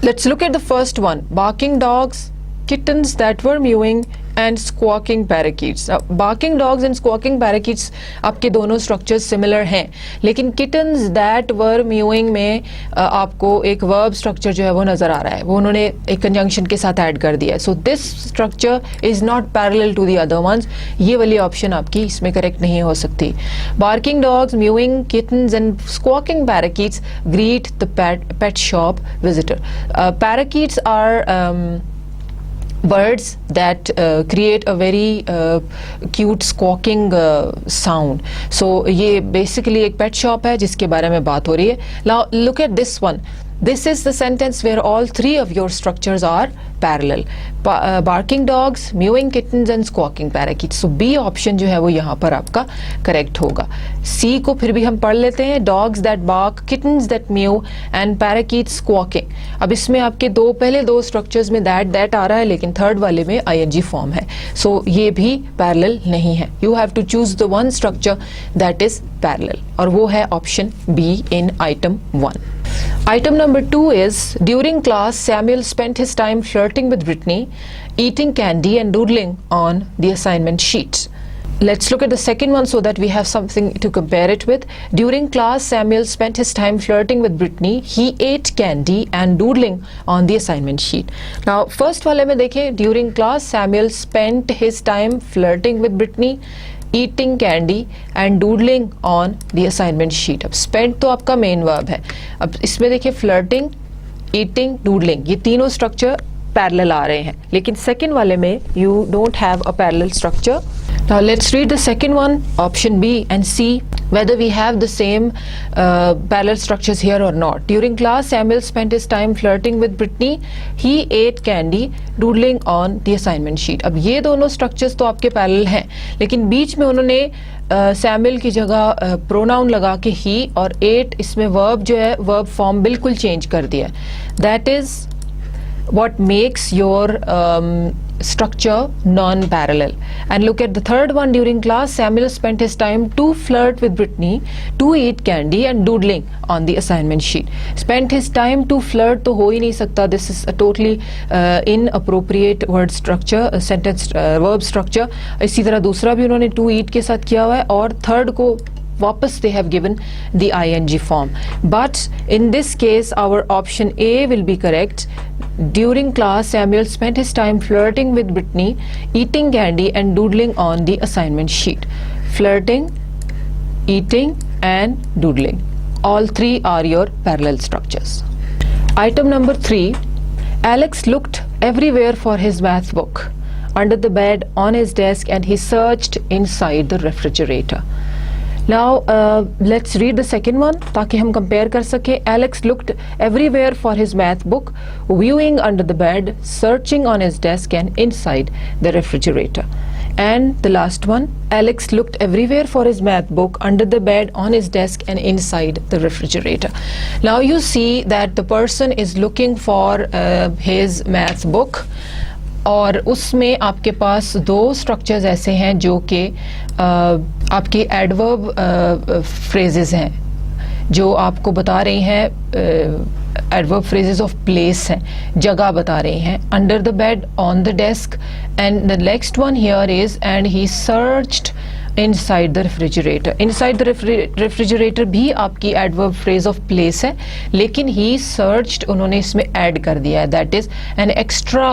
let's look at the first one. Barking dogs, kittens that were mewing, and squawking parakeets. Barking dogs and squawking parakeets आपके दोनों structures similar हैं, लेकिन kittens that were mewing में आपको एक verb structure जो है वो नज़र आ रहा है, वो उन्होंने एक conjunction के साथ add कर दिया है. So this structure is not parallel to the other ones. ये वाली option आपकी इसमें correct नहीं हो सकती. Barking dogs, mewing kittens and squawking parakeets greet the pet shop visitor. Parakeets are birds that create a very cute squawking sound. So ये basically एक pet shop है जिसके बारे में बात हो रही है. Now look at this one. This is the sentence where all three of your structures are parallel. Barking dogs, mewing kittens and squawking parakeets. So B option जो है वो यहाँ पर आपका correct होगा. C को फिर भी हम पढ़ लेते हैं. Dogs that bark, kittens that mew and parakeets squawking. अब इसमें आपके पहले दो structures में that आ रहा है, लेकिन third वाले में ing form है. So ये भी parallel नहीं है. You have to choose the one structure that is parallel और वो है option B in item 1. Item number 2 is, during class Samuel spent his time flirting with Brittany, eating candy and doodling on the assignment sheets. Let's look at the second one so that we have something to compare it with. During class Samuel spent his time flirting with Brittany, he ate candy and doodling on the assignment sheet. Now first वाले में देखें, during class Samuel spent his time flirting with Brittany, eating candy and doodling on the assignment sheet. अब spent तो आपका main verb है. अब इसमें देखिए flirting, eating, doodling, ये तीनों structure parallel आ रहे हैं, लेकिन second वाले में you don't have a parallel structure. Now let's read the second one, option B, and see whether we have the same parallel structures here or not. During class, Samuel spent his time flirting with Brittany. He ate candy, doodling on the assignment sheet. अब ये दोनों structures तो आपके parallel हैं, लेकिन बीच में उन्होंने Samuel की जगह प्रोनाउन लगा के ही और ate इसमें verb जो है verb form बिल्कुल change कर दिया. That is what makes your structure non-parallel. And look at the third one. During class, Samuel spent his time to flirt with Brittany, to eat candy and doodling on the assignment sheet. Spent his time to flirt तो हो ही नहीं सकता. This is a totally inappropriate word structure, sentence verb structure. इसी तरह दूसरा भी उन्होंने to eat के साथ किया हुआ है और third को वापस they have given the ing form. But in this case our option A will be correct. During class, Samuel spent his time flirting with Brittany, eating candy and doodling on the assignment sheet. Flirting, eating and doodling. All three are your parallel structures. Item number 3. Alex looked everywhere for his math book, under the bed, on his desk, and he searched inside the refrigerator. Now let's read the second one ताकि हम compare कर सके. Alex looked everywhere for his math book, viewing under the bed, searching on his desk and inside the refrigerator. And the last one, Alex looked everywhere for his math book, under the bed, on his desk and inside the refrigerator. Now you see that the person is looking for his math book. और उसमें आपके पास दो structures ऐसे हैं जो कि आपकी adverb phrases हैं जो आपको बता रही हैं एडवर्ब फ्रेजेस ऑफ प्लेस हैं, जगह बता रही हैं. Under the bed, on the desk and the next one here is and he searched inside the refrigerator. Inside the refrigerator भी आपकी adverb phrase of place है, लेकिन he searched उन्होंने इसमें add कर दिया है. That is an extra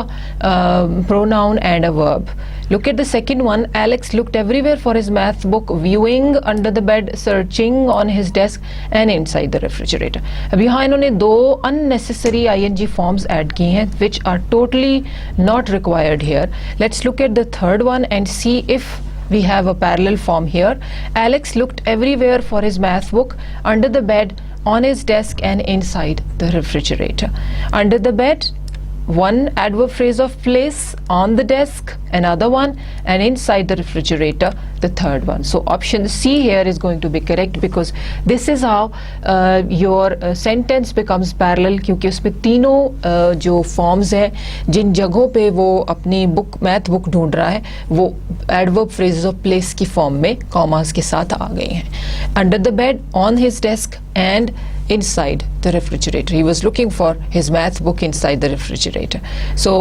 pronoun and a verb. Look at the second one. Alex looked everywhere for his math book, viewing under the bed, searching on his desk and inside the refrigerator. अब यहाँ इन्होंने दो unnecessary ing forms add किए हैं which are totally not required here. Let's look at the third one and see if we have a parallel form here. Alex looked everywhere for his math book, under the bed, on his desk and inside the refrigerator. Under the bed, one adverb phrase of place, on the desk another one, and inside the refrigerator the third one. So option C here is going to be correct because this is how your sentence becomes parallel, क्योंकि उसमें तीनों जो forms हैं जिन जगहों पे वो अपनी book math book ढूंढ रहा है वो adverb phrases of place की form में commas के साथ आ गए हैं. Under the bed, on his desk and inside the refrigerator. He was looking for his math book inside the refrigerator. So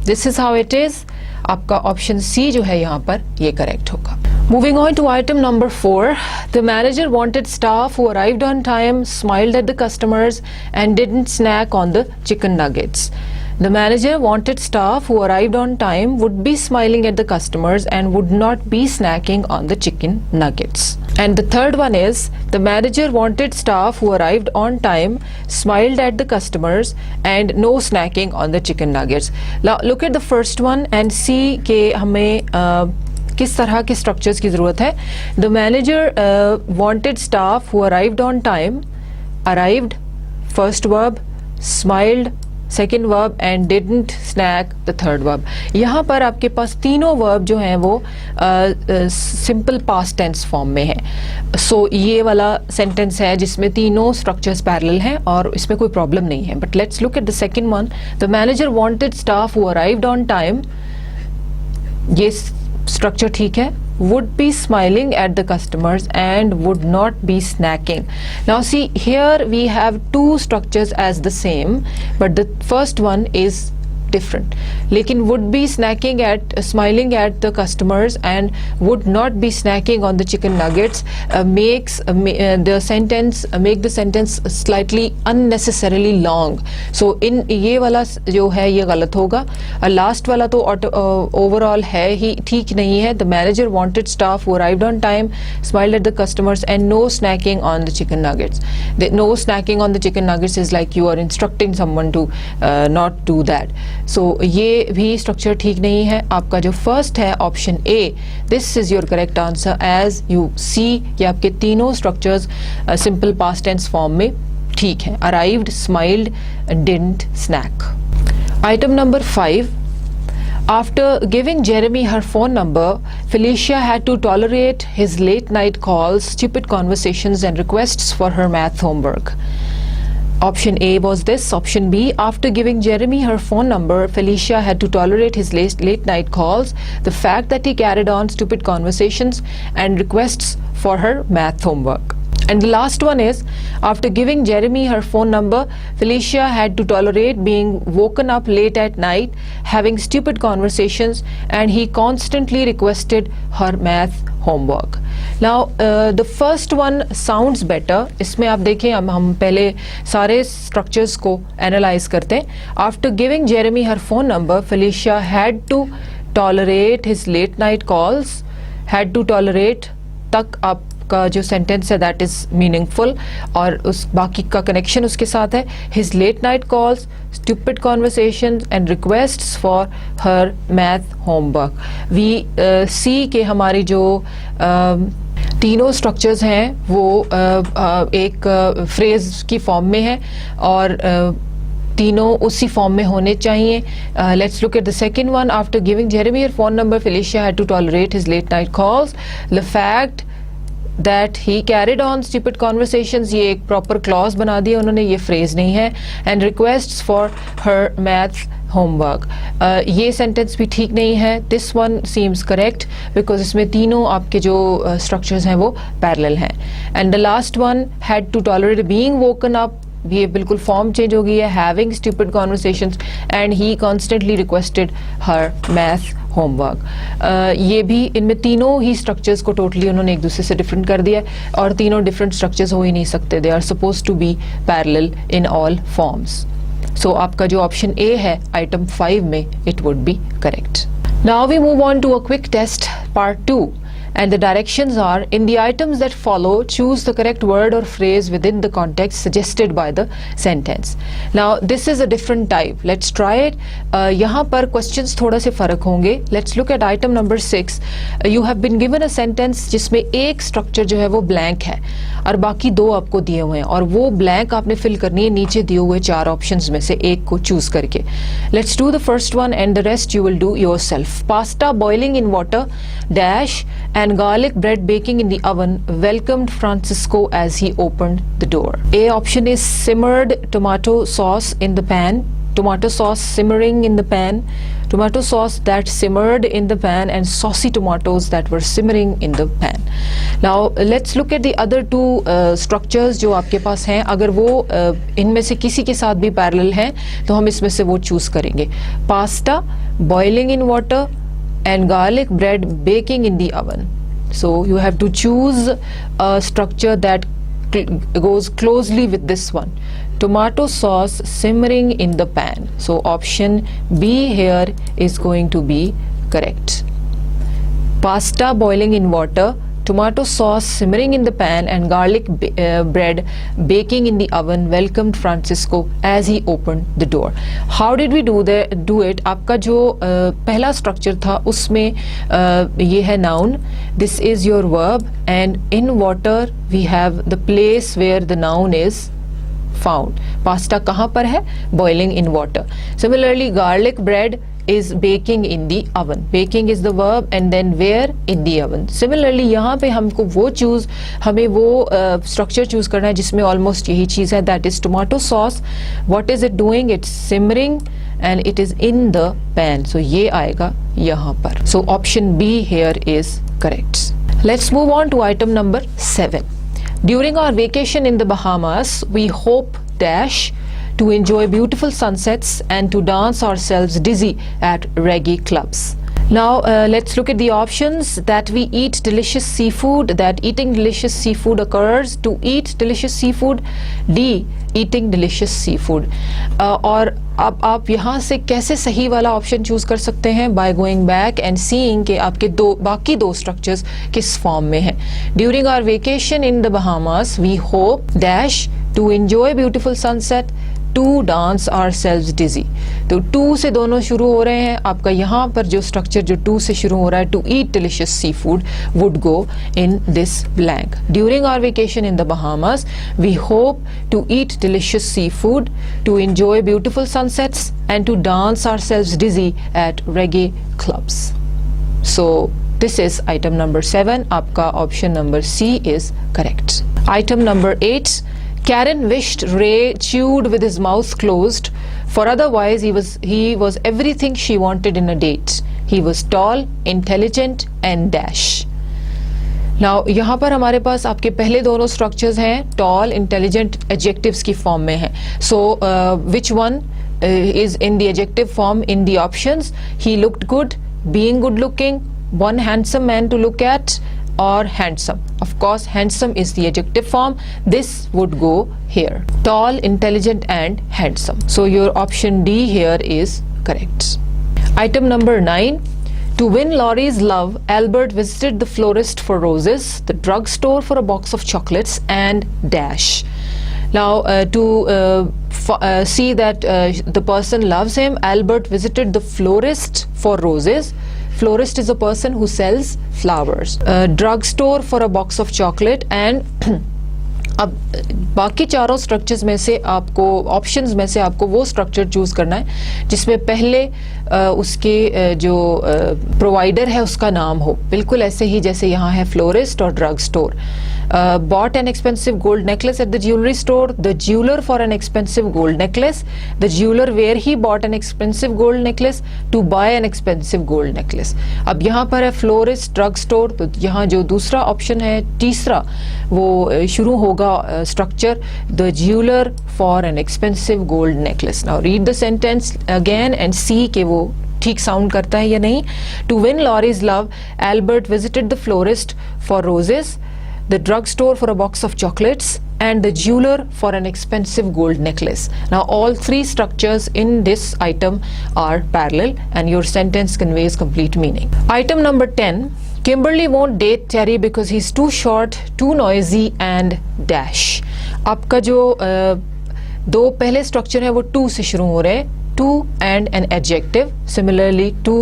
this is how it is. आपका option C जो है यहाँ पर ये करेक्ट होगा. Moving on to item number 4. The manager wanted staff who arrived on time, smiled at the customers and didn't snack on the chicken nuggets. The manager wanted staff who arrived on time, would be smiling at the customers and would not be snacking on the chicken nuggets. And the third one is, the manager wanted staff who arrived on time, smiled at the customers and no snacking on the chicken nuggets. Now look at the first one and see कि हमें किस तरह के structures की ज़रूरत है. The manager wanted staff who arrived on time. Arrived, first verb, smiled, second verb and didn't snack, the third verb. यहाँ पर आपके पास तीनों verb जो हैं वो simple past tense form में है. So ये वाला sentence है जिसमें तीनों structures parallel हैं और इसमें कोई problem नहीं है. But let's look at the second one. The manager wanted staff who arrived on time. ये structure ठीक है. Would be smiling at the customers and would not be snacking. Now see, here we have two structures as the same, but the first one is different. लेकिन would be snacking at smiling at the customers and would not be snacking on the chicken nuggets makes the sentence slightly unnecessarily long. So in ये वाला जो है ये गलत होगा. Last वाला तो overall है ही ठीक नहीं है. The manager wanted staff who arrived on time, smiled at the customers and no snacking on the chicken nuggets. The no snacking on the chicken nuggets is like you are instructing someone to not do that. सो ये भी structure ठीक नहीं है। आपका जो first है option A, this is your correct answer. As you see कि आपके तीनों structures simple past tense form में ठीक है। Arrived, smiled, didn't snack. Item number 5, after giving Jeremy her phone number, Felicia had to tolerate his late night calls, stupid conversations and requests for her math homework. Option A was this. Option B, after giving Jeremy her phone number, Felicia had to tolerate his late night calls, the fact that he carried on stupid conversations and requests for her math homework. And the last one is, after giving Jeremy her phone number, Felicia had to tolerate being woken up late at night, having stupid conversations, and he constantly requested her math homework. Now, the first one sounds better. इसमें आप देखें, हम पहले सारे structures को analyze करते हैं. After giving Jeremy her phone number, Felicia had to tolerate his late night calls. Had to tolerate तक आप का जो सेंटेंस है दैट इज मीनिंगफुल और उस बाकी का कनेक्शन उसके साथ है। His late night calls, stupid conversation and requests for her math homework. We see के हमारी जो तीनों स्ट्रक्चर्स हैं वो एक फ्रेज की फॉर्म में है और तीनों उसी फॉर्म में होने चाहिए। Let's look at the second one. After giving Jeremy her phone number, Felicia had to tolerate his late night calls, the fact that he carried on stupid conversations, ये एक प्रॉपर क्लॉज बना दिया उन्होंने, ये phrase नहीं है। And requests for her math homework, ये sentence भी ठीक नहीं है। This one seems correct because इसमें तीनों आपके जो स्ट्रक्चर्स हैं वो पैरेलल हैं। And the last one, had to tolerate being woken up, ये बिल्कुल फॉर्म चेंज हो गई है। Having stupid conversations and he constantly requested her math homework, ये भी इनमें तीनों ही स्ट्रक्चर्स को टोटली उन्होंने एक दूसरे से डिफरेंट कर दिया है और तीनों डिफरेंट स्ट्रक्चर्स हो ही नहीं सकते। They are suppose to be parallel in all forms. So आपका जो ऑप्शन ए है आइटम 5 में, it would be correct. Now we move on to a quick test part 2 and the directions are, in the items that follow, choose the correct word or phrase within the context suggested by the sentence. Now this is a different type, let's try it. यहाँ पर questions थोड़ा से फर्क होंगे। Let's look at item number 6. You have been given a sentence जिसमें एक structure जो है वो blank है और बाकी दो आपको दिए हुए हैं और वो blank आपने fill करनी है नीचे दिए हुए 4 options में से एक को choose करके। Let's do the first one and the rest you will do yourself. Pasta boiling in water dash and garlic bread baking in the oven welcomed Francisco as he opened the door. A option is simmered tomato sauce in the pan, tomato sauce simmering in the pan, tomato sauce that simmered in the pan, and saucy tomatoes that were simmering in the pan. Now let's look at the other two structures जो आपके पास हैं। अगर वो इनमें से किसी के साथ भी पैरेलल हैं तो हम इसमें से वो चूज करेंगे। Pasta boiling in water and garlic bread baking in the oven. So you have to choose a structure that goes closely with this one. Tomato sauce simmering in the pan. So option B here is going to be correct. Pasta boiling in water, tomato sauce simmering in the pan, and garlic bread baking in the oven welcomed Francisco as he opened the door. How did we do it? आपका जो पहला structure था उसमें ये है noun. This is your verb, and in water we have the place where the noun is found. Pasta कहाँ पर है? Boiling in water. Similarly, garlic bread is baking in the oven. Baking is the verb and then where? In the oven. Similarly यहाँ पे हमको हमें वो structure choose करना है जिसमें almost यही चीज़ है, that is tomato sauce. What is it doing? It's simmering and it is in the pan. So ये आएगा यहाँ पर. So option B here is correct. Let's move on to item number 7. During our vacation in the Bahamas, we hope dash to enjoy beautiful sunsets and to dance ourselves dizzy at reggae clubs. Now let's look at the options. That we eat delicious seafood, that eating delicious seafood occurs, to eat delicious seafood, D eating delicious seafood. और अब आप यहाँ से कैसे सही वाला option choose कर सकते हैं? By going back and seeing कि आपके बाकी दो स्ट्रक्चर्स किस फॉर्म में हैं। During our vacation in the Bahamas we hope dash to enjoy beautiful sunset, to dance ourselves dizzy. तो to से दोनों शुरू हो रहे हैं. आपका यहाँ पर जो स्ट्रक्चर जो to से शुरू हो रहा है, to eat delicious seafood would go in this blank. During our vacation in the Bahamas, we hope to eat delicious seafood, to enjoy beautiful sunsets, and to dance ourselves dizzy at reggae clubs. So this is item number 7. आपका option number C is correct. Item number 8. Karen wished Ray chewed with his mouth closed, for otherwise he was everything she wanted in a date. He was tall, intelligent and dash. Now यहाँ पर हमारे पास आपके पहले दोनों structures हैं, tall, intelligent adjectives की form में हैं. So which one is in the adjective form in the options? He looked good, being good looking, one handsome man to look at, or handsome. Of course, handsome is the adjective form. This would go here. Tall, intelligent and handsome. So your option D here is correct. Item number 9. To win Laurie's love, Albert visited the florist for roses, the drugstore for a box of chocolates and dash. Now to see that the person loves him, Albert visited the florist for roses. Florist is a person who sells flowers. Drugstore for a box of chocolate and अब बाकी चारों structures में से आपको options में से आपको वो स्ट्रक्चर चूज करना है जिसमें पहले उसके जो प्रोवाइडर है उसका नाम हो, बिल्कुल ऐसे ही जैसे यहाँ है फ्लोरिस्ट और drug store. Bought an expensive gold necklace at the jewelry store, the jeweler for an expensive gold necklace, the jeweler where he bought an expensive gold necklace, to buy an expensive gold necklace. अब यहाँ पर है florist, drug store, तो यहाँ जो दूसरा option है तीसरा वो शुरू होगा structure the jeweler for an expensive gold necklace. Now read the sentence again and see के वो ठीक साउंड करता है या नहीं. To win Laurie's love, Albert visited the florist for roses, the drugstore for a box of chocolates and the jeweler for an expensive gold necklace. Now all three structures in this item are parallel and your sentence conveys complete meaning. Item number 10. Kimberly won't date Terry because he's too short, too noisy and dash. आपका जो दो पहले structure है वो to से शुरू हो रहे हैं, to and an adjective. Similarly to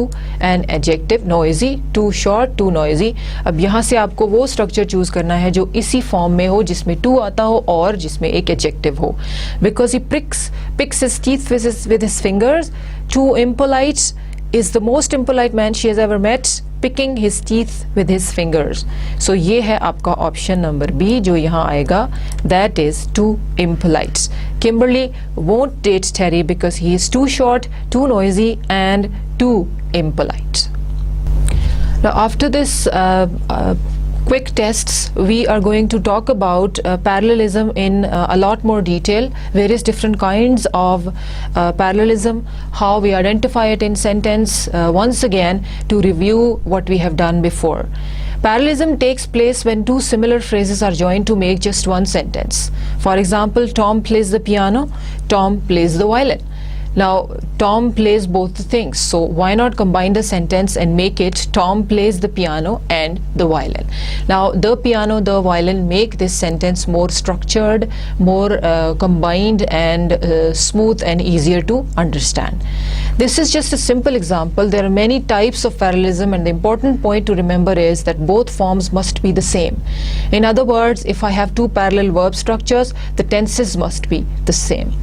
an adjective, noisy, too short, too noisy. अब यहाँ से आपको वो स्ट्रक्चर चूज करना है जो इसी फॉर्म में हो जिसमें to आता हो और जिसमें एक adjective हो. Because he picks his teeth with his fingers, too impolite, is the most impolite man she has ever met, picking his teeth with his fingers. So ये है आपका ऑप्शन नंबर बी जो यहाँ आएगा, that is too impolite. Kimberly won't date Terry because he is too short, too noisy and too impolite. Now after this quick tests, we are going to talk about parallelism in a lot more detail, various different kinds of parallelism, how we identify it in sentence, once again to review what we have done before. Parallelism takes place when two similar phrases are joined to make just one sentence. For example, Tom plays the piano, Tom plays the violin. Now Tom plays both the things, so why not combine the sentence and make it Tom plays the piano and the violin. Now the piano, the violin make this sentence more structured, more combined and smooth and easier to understand. This is just a simple example. There are many types of parallelism and the important point to remember is that both forms must be the same. In other words, if I have two parallel verb structures, the tenses must be the same.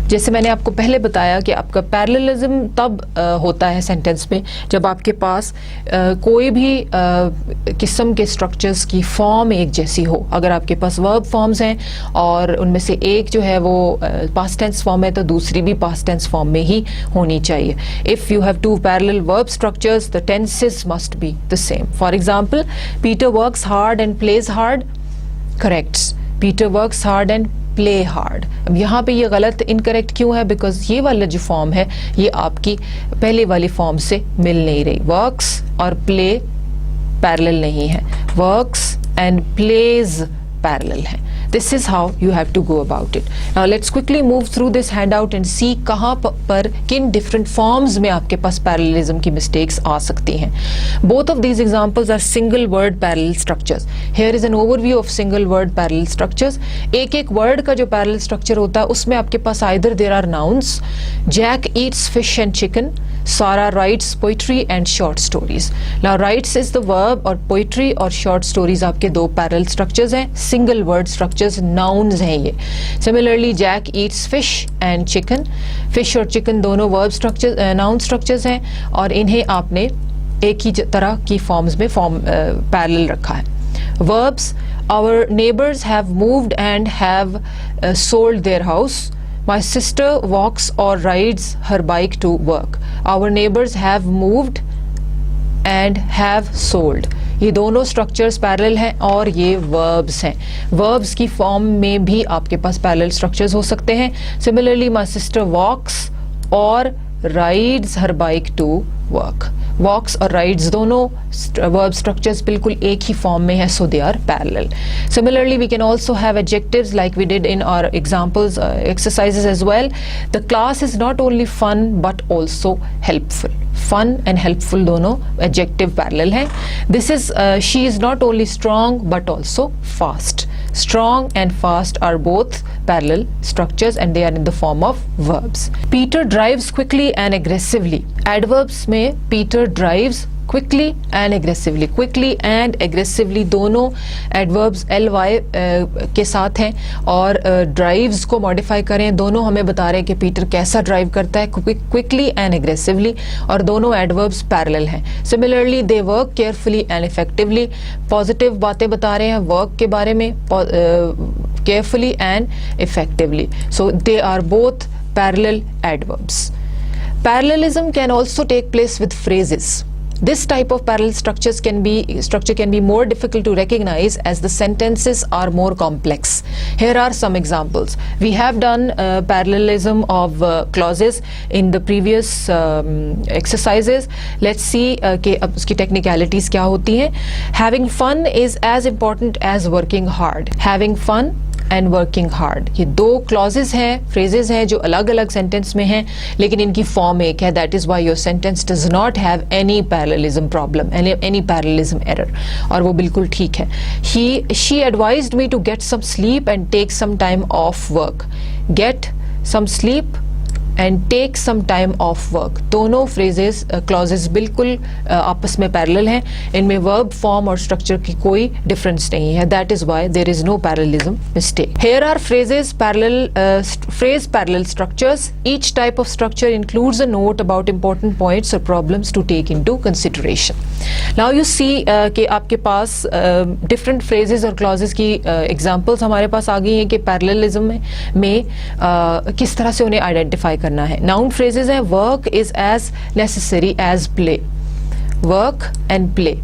जैसे मैंने आपको पहले बताया कि आपका parallelism तब होता है सेंटेंस में जब आपके पास कोई भी किस्म के स्ट्रक्चर्स की फॉर्म एक जैसी हो. अगर आपके पास वर्ब फॉर्म्स हैं और उनमें से एक जो है वो पास्ट टेंस फॉर्म है तो दूसरी भी पास्ट टेंस फॉर्म में ही होनी चाहिए. If you have two parallel verb structures, the tenses must be the same. For example, Peter works hard and plays hard. Correct, Peter works hard and play hard. अब यहाँ पे ये गलत incorrect क्यों है? बिकॉज ये वाला जो फॉर्म है ये आपकी पहले वाली फॉर्म से मिल नहीं रही. वर्क्स और प्ले पैरेलल नहीं है. वर्क्स एंड प्लेज पैरेलल हैं. This is how you have to go about it. Now let's quickly move through this handout and see कहाँ पर किन different forms में आपके पास parallelism की mistakes आ सकती हैं. Both of these examples are single word parallel structures. Here is an overview of single word parallel structures. एक एक word का जो parallel structure होता है उसमें आपके पास either there are nouns, Jack eats fish and chicken, Sarah writes poetry and short stories. Now writes is the verb और poetry और short stories आपके दो parallel structures हैं, single word structures, nouns हैं ये. Similarly Jack eats fish and chicken. Fish और chicken दोनों verb structures, noun structures हैं और इन्हें आपने एक ही तरह की forms में parallel रखा है. Verbs, our neighbors have moved and have sold their house. My sister walks or rides her bike to work. Our neighbors have moved and have sold. ये दोनों structures parallel हैं और ये verbs हैं. Verbs की form में भी आपके पास parallel structures हो सकते हैं. Similarly, my sister walks or rides her bike to work. Walks और rides दोनों verb structures बिल्कुल एक ही form में है, so they are parallel. Similarly, we can also have adjectives like we did in our examples, exercises as well. The class is not only fun but also helpful. Fun and helpful दोनों adjective parallel हैं. This is she is not only strong but also fast. Strong and fast are both parallel structures and they are in the form of verbs. Peter drives quickly and aggressively. Adverbs में Peter drives quickly and aggressively. Quickly and aggressively दोनों adverbs ly के साथ हैं और drives को modify करें दोनों हमें बता रहे हैं कि Peter कैसा drive करता है quickly and aggressively और दोनों adverbs parallel हैं. Similarly they work carefully and effectively. Positive बातें बता रहे हैं work के बारे में carefully and effectively. So they are both parallel adverbs. Parallelism can also take place with phrases. This type of parallel structure can be more difficult to recognize as the sentences are more complex. Here are some examples. We have done parallelism of clauses in the previous exercises. Let's see कि अब उसकी technicalities क्या होती हैं. Having fun is as important as working hard. Having fun and working hard. ये दो clauses हैं, phrases हैं जो अलग अलग sentence में हैं लेकिन इनकी form एक है. That is why your sentence does not have any parallelism problem, any parallelism error. और वो बिल्कुल ठीक है. She advised me to get some sleep and take some time off work. Get some sleep and take some time off work. दोनों phrases, clauses बिल्कुल आपस में parallel हैं. इनमें verb form और structure की कोई difference नहीं है. That is why there is no parallelism mistake. Here are phrases parallel, phrase parallel structures. Each type of structure includes a note about important points or problems to take into consideration. Now you see कि आपके पास different phrases और clauses की examples हमारे पास आ गई हैं कि parallelism में किस तरह से उन्हें identify करना है. Noun phrases हैं work is as necessary as play. Work and play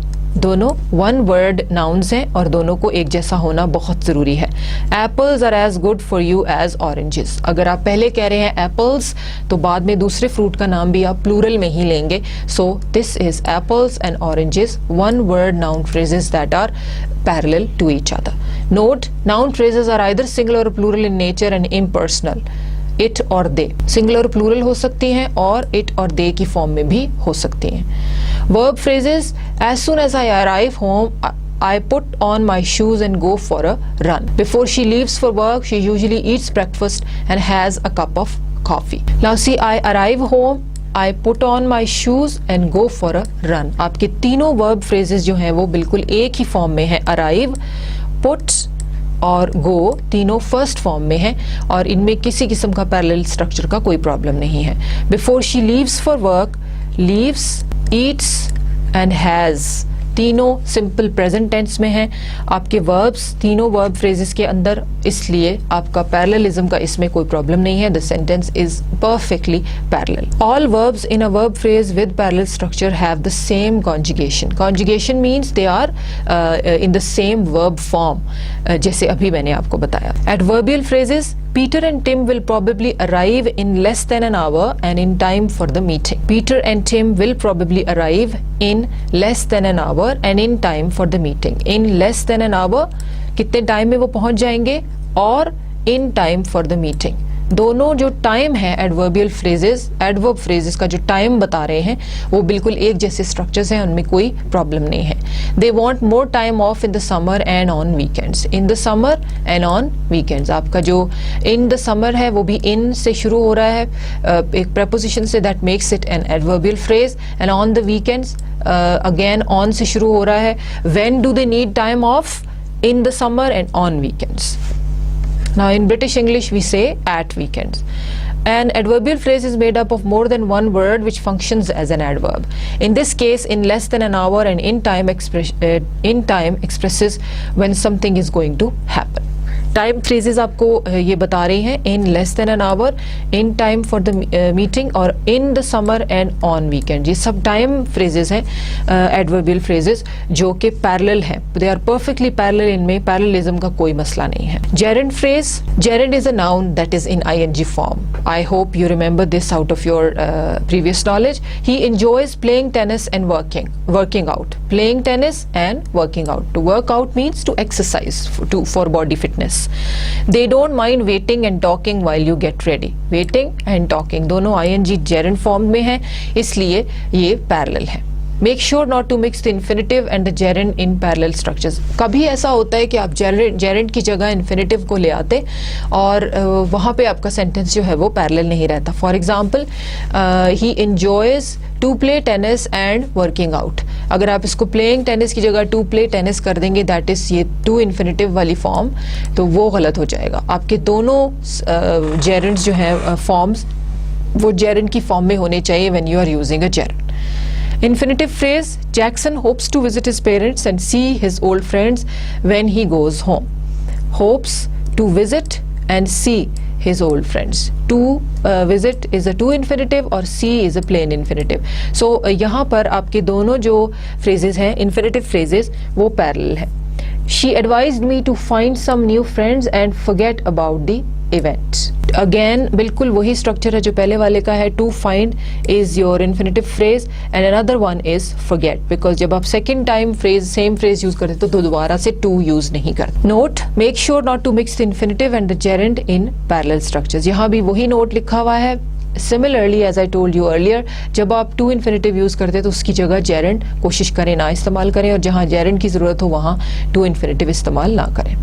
दोनों one word nouns हैं और दोनों को एक जैसा होना बहुत ज़रूरी है. Apples are as good for you as oranges. अगर आप पहले कह रहे हैं apples तो बाद में दूसरे फ्रूट का नाम भी आप plural में ही लेंगे. So this is apples and oranges, one word noun phrases that are parallel to each other. Note, noun phrases are either singular or plural in nature and impersonal. It और they singular plural हो सकती हैं और it और they की form में भी हो सकती हैं. Verb phrases, as soon as I arrive home I put on my shoes and go for a run. Before she leaves for work she usually eats breakfast and has a cup of coffee. Now see, I arrive home, I put on my shoes and go for a run. आपके तीनों verb phrases जो हैं वो बिल्कुल एक ही form में हैं. Arrive, put और go तीनों फर्स्ट फॉर्म में हैं और इनमें किसी किस्म का पैरेलल स्ट्रक्चर का कोई प्रॉब्लम नहीं है. Before she leaves for work, leaves, Yeats and has तीनों सिंपल प्रेजेंट टेंस में हैं. आपके वर्ब्स तीनों वर्ब फ्रेजेस के अंदर, इसलिए आपका पैरेललिज्म का इसमें कोई प्रॉब्लम नहीं है. The sentence is perfectly parallel. All verbs in a verb phrase with parallel structure have the same conjugation. Conjugation means they are in the same verb form, जैसे अभी मैंने आपको बताया. Adverbial phrases, Peter and Tim will probably arrive in less than an hour and in time for the meeting. Peter and Tim will probably arrive in less than an hour and in time for the meeting. In less than an hour कितने time में वो पहुंच जाएंगे, और इन time for the meeting. दोनों जो time है adverbial phrases, adverb phrases का जो टाइम बता रहे हैं वो बिल्कुल एक जैसे स्ट्रक्चर्स हैं, उनमें कोई प्रॉब्लम नहीं है। They want more time of in the summer and on weekends. In the summer and on weekends, आपका जो इन द समर है वो भी इन से शुरू हो रहा है, एक प्रपोजिशन से, that makes it an adverbial phrase. And on the weekends again on से शुरू हो रहा है। When do they need time off? in the summer and on weekends. Now in British English we say at weekends. An adverbial phrase is made up of more than one word which functions as an adverb. In this case, in less than an hour, and in time expresses when something is going to happen. Time phrases आपको ये बता रही हैं, in less than an hour, in time for the meeting, और in the summer and on weekend. ये सब time phrases हैं, adverbial phrases जो कि पैरेलल हैं, दे आर परफेक्टली पैरेलल, इनमें पैरेललिज्म का कोई मसला नहीं है। Gerund phrase, gerund is a noun that is in I N G form. I hope you remember this out of your previous knowledge. He enjoys playing tennis and working out. Playing tennis and working out. To work out means to exercise for body fitness. They don't mind waiting and talking while you get ready. Waiting and talking दोनों ing gerund form में हैं, इसलिए ये parallel है। Make sure not to mix the infinitive and the gerund in parallel structures. कभी ऐसा होता है कि आप gerund की जगह infinitive को ले आते और वहाँ पे आपका sentence जो है वो parallel नहीं रहता। For example, he enjoys to play tennis and working out. अगर आप इसको playing tennis की जगह to play tennis कर देंगे, that is ये to infinitive वाली form, तो वो गलत हो जाएगा। आपके दोनों gerunds जो हैं forms, वो gerund की form में होने चाहिए when you are using a gerund. Infinitive phrase, Jackson hopes to visit his parents and see his old friends when he goes home. Hopes to visit and see his old friends. To visit is a to infinitive और see is a plain infinitive. So यहाँ पर आपके दोनों जो phrases हैं, infinitive phrases, वो parallel है। She advised me to find some new friends and forget about the events. Again बिल्कुल वही structure है जो पहले वाले का है। To find is your infinitive phrase and another one is forget, because जब आप second time phrase same phrase use करते तो दोबारा से to use नहीं करते। Note, make sure not to mix the infinitive and the gerund in parallel structures. यहाँ भी वही note लिखा हुआ है। Similarly, as I told you earlier, जब आप to infinitive use करते हैं तो उसकी जगह gerund कोशिश करें ना इस्तेमाल करें, और जहाँ gerund की ज़रूरत हो वहाँ to infinitive इस्तेमाल ना करें।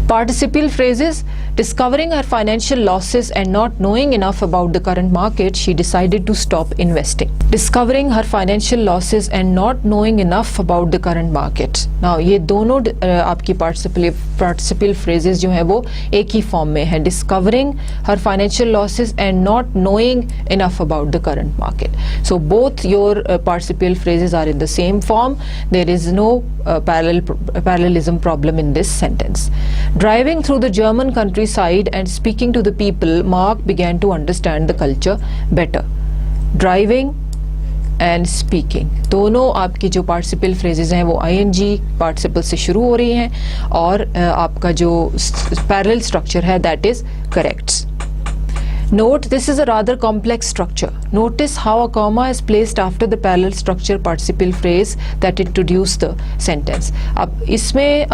Participial phrases, discovering her financial losses and not knowing enough about the current market, she decided to stop investing. Discovering her financial losses and not knowing enough about the current market. Now ये दोनों आपकी participial phrases जो हैं वो एक ही form में है। Discovering her financial losses and not knowing enough about the current market. So both your participial phrases are in the same form. There is no parallelism problem in this sentence. Driving through the German countryside and speaking to the people, Mark began to understand the culture better. Driving and speaking दोनों आपकी जो participial phrases हैं वो ing participle से शुरू हो रही हैं, और आपका जो parallel structure है that is correct. Note, this is a rather complex structure. Notice how a comma is placed after the parallel structure participial phrase that introduce the sentence. अब इसमें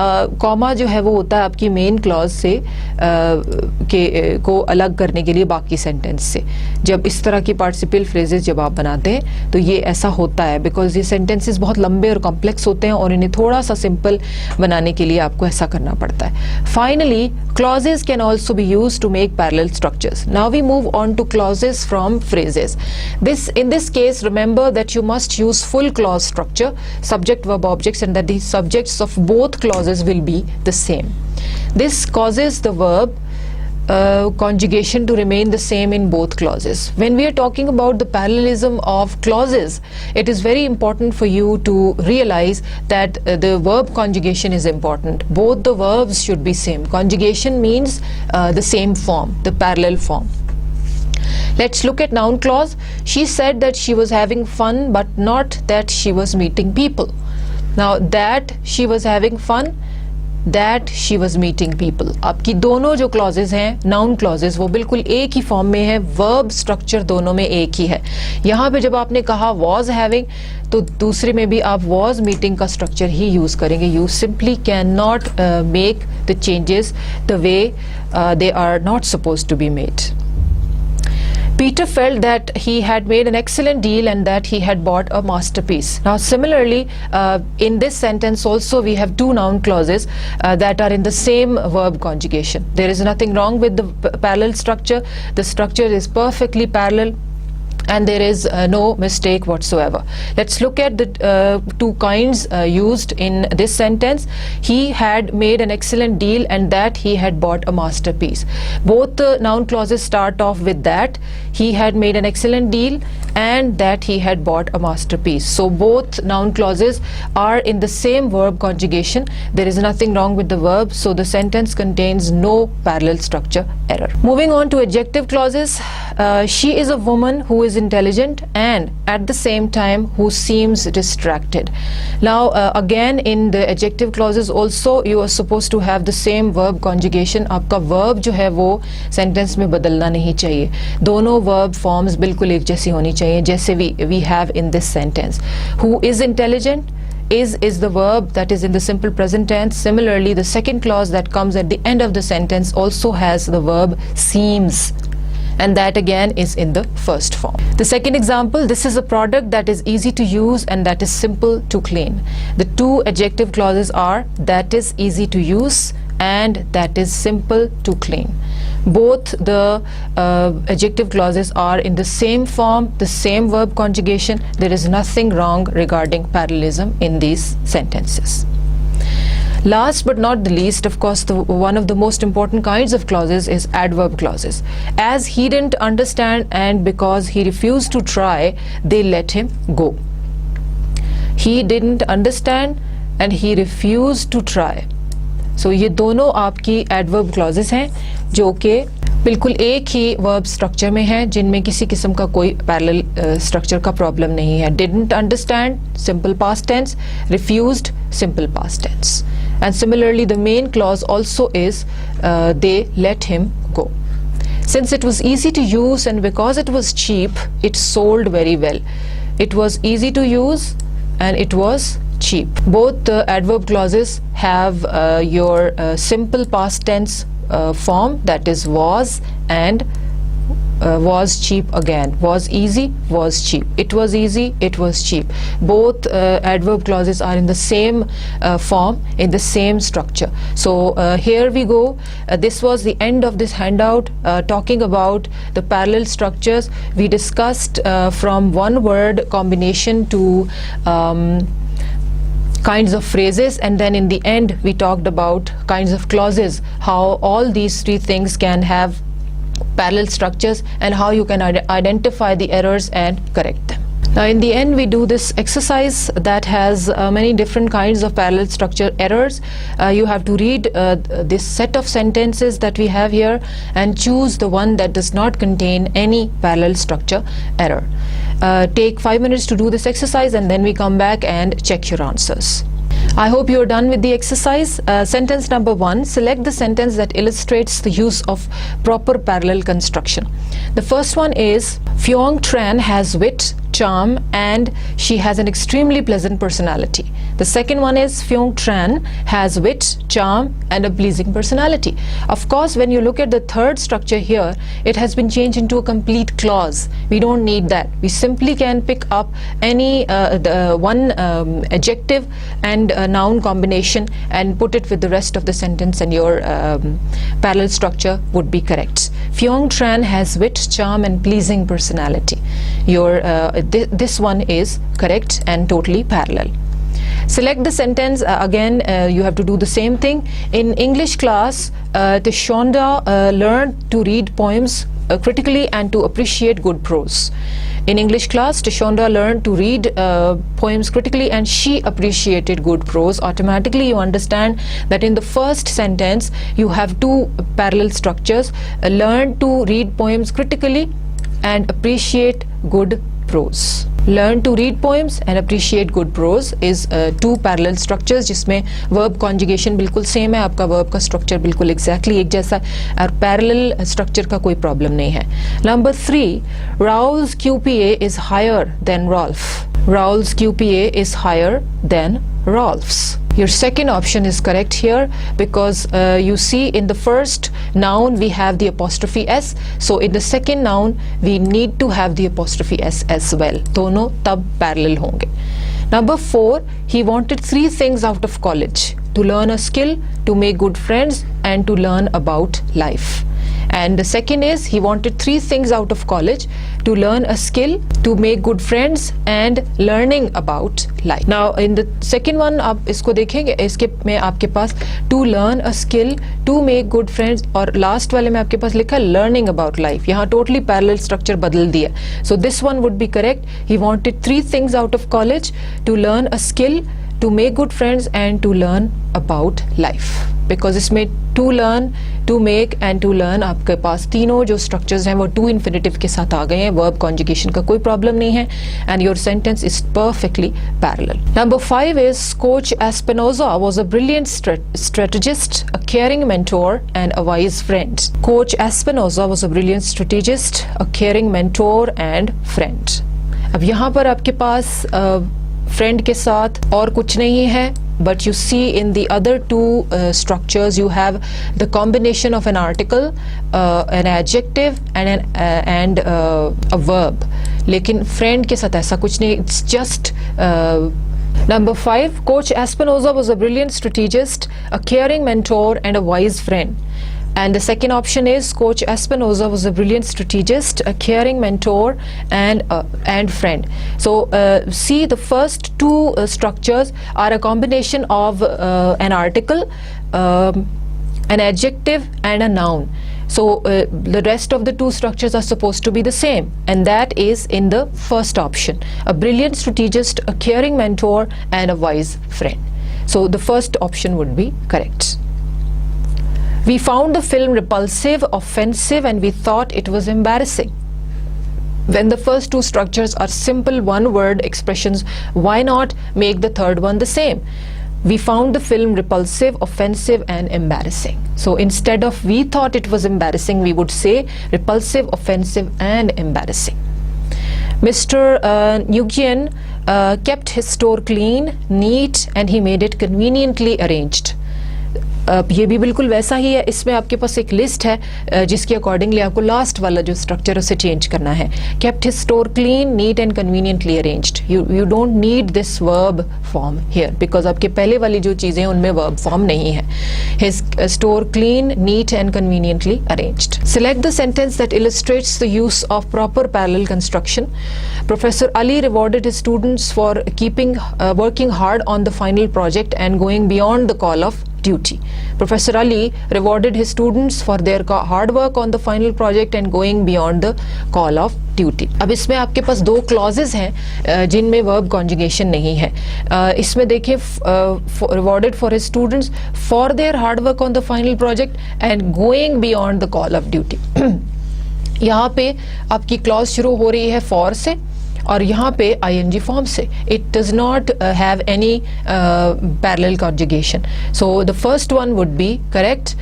comma जो है वो होता है आपकी main clause से को अलग करने के लिए बाकी sentence से। जब इस तरह की participial phrases जब आप बनाते हैं तो ये ऐसा होता है, because ये sentences बहुत लंबे और complex होते हैं और इन्हें थोड़ा सा simple बनाने के लिए आपको ऐसा करना पड़ता है। Finally, clauses can also be used to make parallel structures. Now we move on to clauses from phrases. In this case, remember that you must use full clause structure, subject, verb, objects, and that the subjects of both clauses will be the same. This causes the verb conjugation to remain the same in both clauses. When we are talking about the parallelism of clauses, it is very important for you to realize that the verb conjugation is important. Both the verbs should be same. Conjugation means the same form, the parallel form. Let's look at noun clause. She said that she was having fun, but not that she was meeting people. Now that she was having fun, that she was meeting people. आपकी दोनों जो clauses हैं noun clauses वो बिल्कुल एक ही form में है, verb structure दोनों में एक ही है. यहाँ पे जब आपने कहा was having तो दूसरे में भी आप was meeting का structure ही use करेंगे. You simply cannot make the changes the way they are not supposed to be made. Peter felt that he had made an excellent deal and that he had bought a masterpiece. Now similarly, in this sentence also we have two noun clauses that are in the same verb conjugation. There is nothing wrong with the parallel structure. The structure is perfectly parallel and there is no mistake whatsoever. Let's look at the two kinds used in this sentence. He had made an excellent deal and that he had bought a masterpiece. Both the noun clauses start off with that. He had made an excellent deal and that he had bought a masterpiece. So both noun clauses are in the same verb conjugation. There is nothing wrong with the verb, so the sentence contains no parallel structure error. Moving on to adjective clauses. She is a woman who is intelligent and at the same time who seems distracted. Now again in the adjective clauses also you are supposed to have the same verb conjugation. आपका verb जो है वो sentence में बदलना नहीं चाहिए. दोनों verb forms बिल्कुल एक जैसी होनी चाहिए जैसे we have in this sentence. Who is intelligent? Is the verb that is in the simple present tense. Similarly, the second clause that comes at the end of the sentence also has the verb seems, and that again is in the first form. The second example, this is a product that is easy to use and that is simple to clean. The two adjective clauses are that is easy to use and that is simple to clean. Both the adjective clauses are in the same form, the same verb conjugation. There is nothing wrong regarding parallelism in these sentences. Last but not the least, of course, one of the most important kinds of clauses is adverb clauses. As he didn't understand and because he refused to try, they let him go. He didn't understand and he refused to try. So ये दोनों आपकी adverb clauses हैं जो कि बिल्कुल एक ही verb structure में हैं जिनमें किसी किस्म का कोई parallel structure का problem नहीं है. Didn't understand, simple past tense. Refused, simple past tense. And similarly the main clause also is they let him go. Since it was easy to use and because it was cheap, it sold very well. It was easy to use and it was cheap. Both the adverb clauses have your simple past tense form, that is was, and was cheap again. Was easy, was cheap. It was easy, it was cheap. Both adverb clauses are in the same form, in the same structure. So here we go. This was the end of this handout talking about the parallel structures. We discussed from one word combination to kinds of phrases, and then in the end we talked about kinds of clauses, how all these three things can have parallel structures and how you can identify the errors and correct them. Now in the end we do this exercise that has many different kinds of parallel structure errors. You have to read this set of sentences that we have here and choose the one that does not contain any parallel structure error. Take 5 minutes to do this exercise and then we come back and check your answers. I hope you are done with the exercise. Sentence number 1, select the sentence that illustrates the use of proper parallel construction. The first one is, Phuong Tran has wit, charm, and she has an extremely pleasant personality. The second one is, Phuong Tran has wit, charm, and a pleasing personality. Of course, when you look at the third structure here, it has been changed into a complete clause. We don't need that. We simply can pick up any one adjective and noun combination and put it with the rest of the sentence and your parallel structure would be correct. Phuong Tran has wit, charm, and pleasing personality. Your this one is correct and totally parallel. Select the sentence. Again you have to do the same thing. In English class, Teshonda learned to read poems critically and to appreciate good prose. In English class, Teshonda learned to read poems critically and she appreciated good prose. Automatically you understand that in the first sentence you have two parallel structures. Learn to read poems critically and appreciate good prose. Learn to read poems and appreciate good prose is two parallel structures जिसमें verb conjugation बिल्कुल same है, आपका verb का structure बिल्कुल exactly एक जैसा है और parallel structure का कोई problem नहीं है. Number 3, Raul's QPA is higher than Rolf. Raul's QPA is higher than Rolf's. Your second option is correct here because you see in the first noun we have the apostrophe s, so in the second noun we need to have the apostrophe s as well. दोनों तब parallel होंगे. Number 4, he wanted 3 things out of college: to learn a skill, to make good friends, and to learn about life. And the second is he wanted 3 things out of college: to learn a skill, to make good friends, and learning about life. Now in the second one आप इसको देखेंगे, इसके में आपके पास to learn a skill, to make good friends, और last वाले में आपके पास लिखा learning about life. यहाँ totally parallel structure बदल दिया. So this one would be correct. He wanted 3 things out of college: to learn a skill, to make good friends, and to learn about life. Because इसमें to learn, to make and to learn आपके पास तीनों जो structures हैं वो to infinitive के साथ आ गए हैं. Verb conjugation का कोई problem नहीं है and your sentence is perfectly parallel. Number 5 is Coach Espinoza was a brilliant strategist, a caring mentor and a wise friend. Coach Espinoza was a brilliant strategist, a caring mentor and friend. अब यहाँ पर आपके पास friend के साथ और कुछ नहीं है, but you see in the other two structures you have the combination of an article, an adjective and a verb. लेकिन friend के साथ ऐसा कुछ नहीं, it's just Number 5, Coach Espinoza was a brilliant strategist, a caring mentor and a wise friend. And the second option is Coach Espinoza was a brilliant strategist, a caring mentor and friend. So see, the first two structures are a combination of an article, an adjective and a noun. So the rest of the two structures are supposed to be the same, and that is in the first option: a brilliant strategist, a caring mentor and a wise friend. So the first option would be correct. We found the film repulsive, offensive, and we thought it was embarrassing. When the first two structures are simple one-word expressions, why not make the third one the same? We found the film repulsive, offensive, and embarrassing. So instead of we thought it was embarrassing, we would say repulsive, offensive, and embarrassing. Mr. Nguyen kept his store clean, neat, and he made it conveniently arranged. ये भी बिल्कुल वैसा ही है. इसमें आपके पास एक list है जिसके अकॉर्डिंगली आपको लास्ट वाला जो स्ट्रक्चर उसे चेंज करना है. kept his store clean, neat and conveniently arranged. You don't need this verb form here because आपके पहले वाली जो चीज़ें उनमें verb form नहीं है. His store clean, neat and conveniently arranged. Select the sentence that illustrates the use of proper parallel construction. Professor Ali rewarded his students for working hard on the final project and going beyond the call of duty. Professor Ali rewarded his students for their hard work on the final project and going beyond the call of duty. अब इसमें आपके पास दो clauses हैं जिनमें verb conjugation नहीं है. इसमें देखिए rewarded for his students for their hard work on the final project and going beyond the call of duty. यहाँ पे आपकी clause शुरू हो रही है for से और यहाँ पे ing form से. It does not have any parallel conjugation. So the first one would be correct.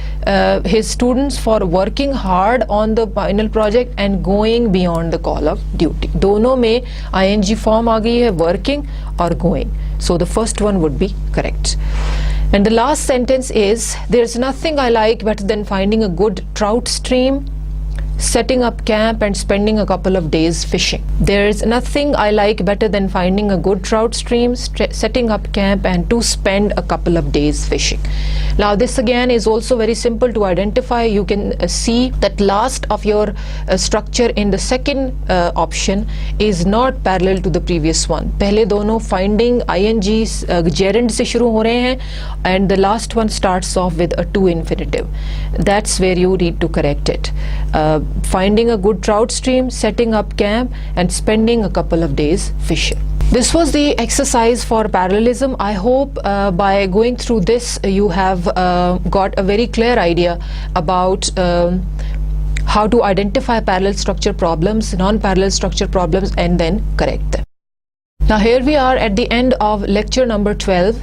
His students for working hard on the final project and going beyond the call of duty. दोनों में ing form आ गई है, working और going. So the first one would be correct. And the last sentence is, there's nothing I like better than finding a good trout stream, setting up camp and spending a couple of days fishing. There is nothing I like better than finding a good trout stream, setting up camp and to spend a couple of days fishing. Now this again is also very simple to identify. You can see that last of your structure in the second option is not parallel to the previous one. पहले दोनों finding ing gerund से शुरू हो रहे हैं and the last one starts off with a to infinitive. That's where you need to correct it. Finding a good trout stream, setting up camp and spending a couple of days fishing. This was the exercise for parallelism. I hope by going through this you have got a very clear idea about how to identify parallel structure problems, non-parallel structure problems and then correct them. Now here we are at the end of lecture number 12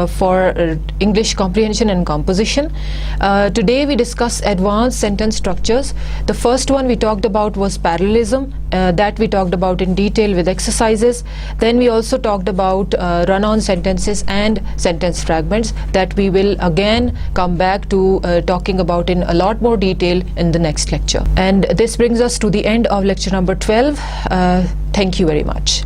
for English comprehension and composition. Today we discussed advanced sentence structures. The first one we talked about was parallelism, that we talked about in detail with exercises. Then we also talked about run-on sentences and sentence fragments that we will again come back to talking about in a lot more detail in the next lecture. And this brings us to the end of lecture number 12. Thank you very much.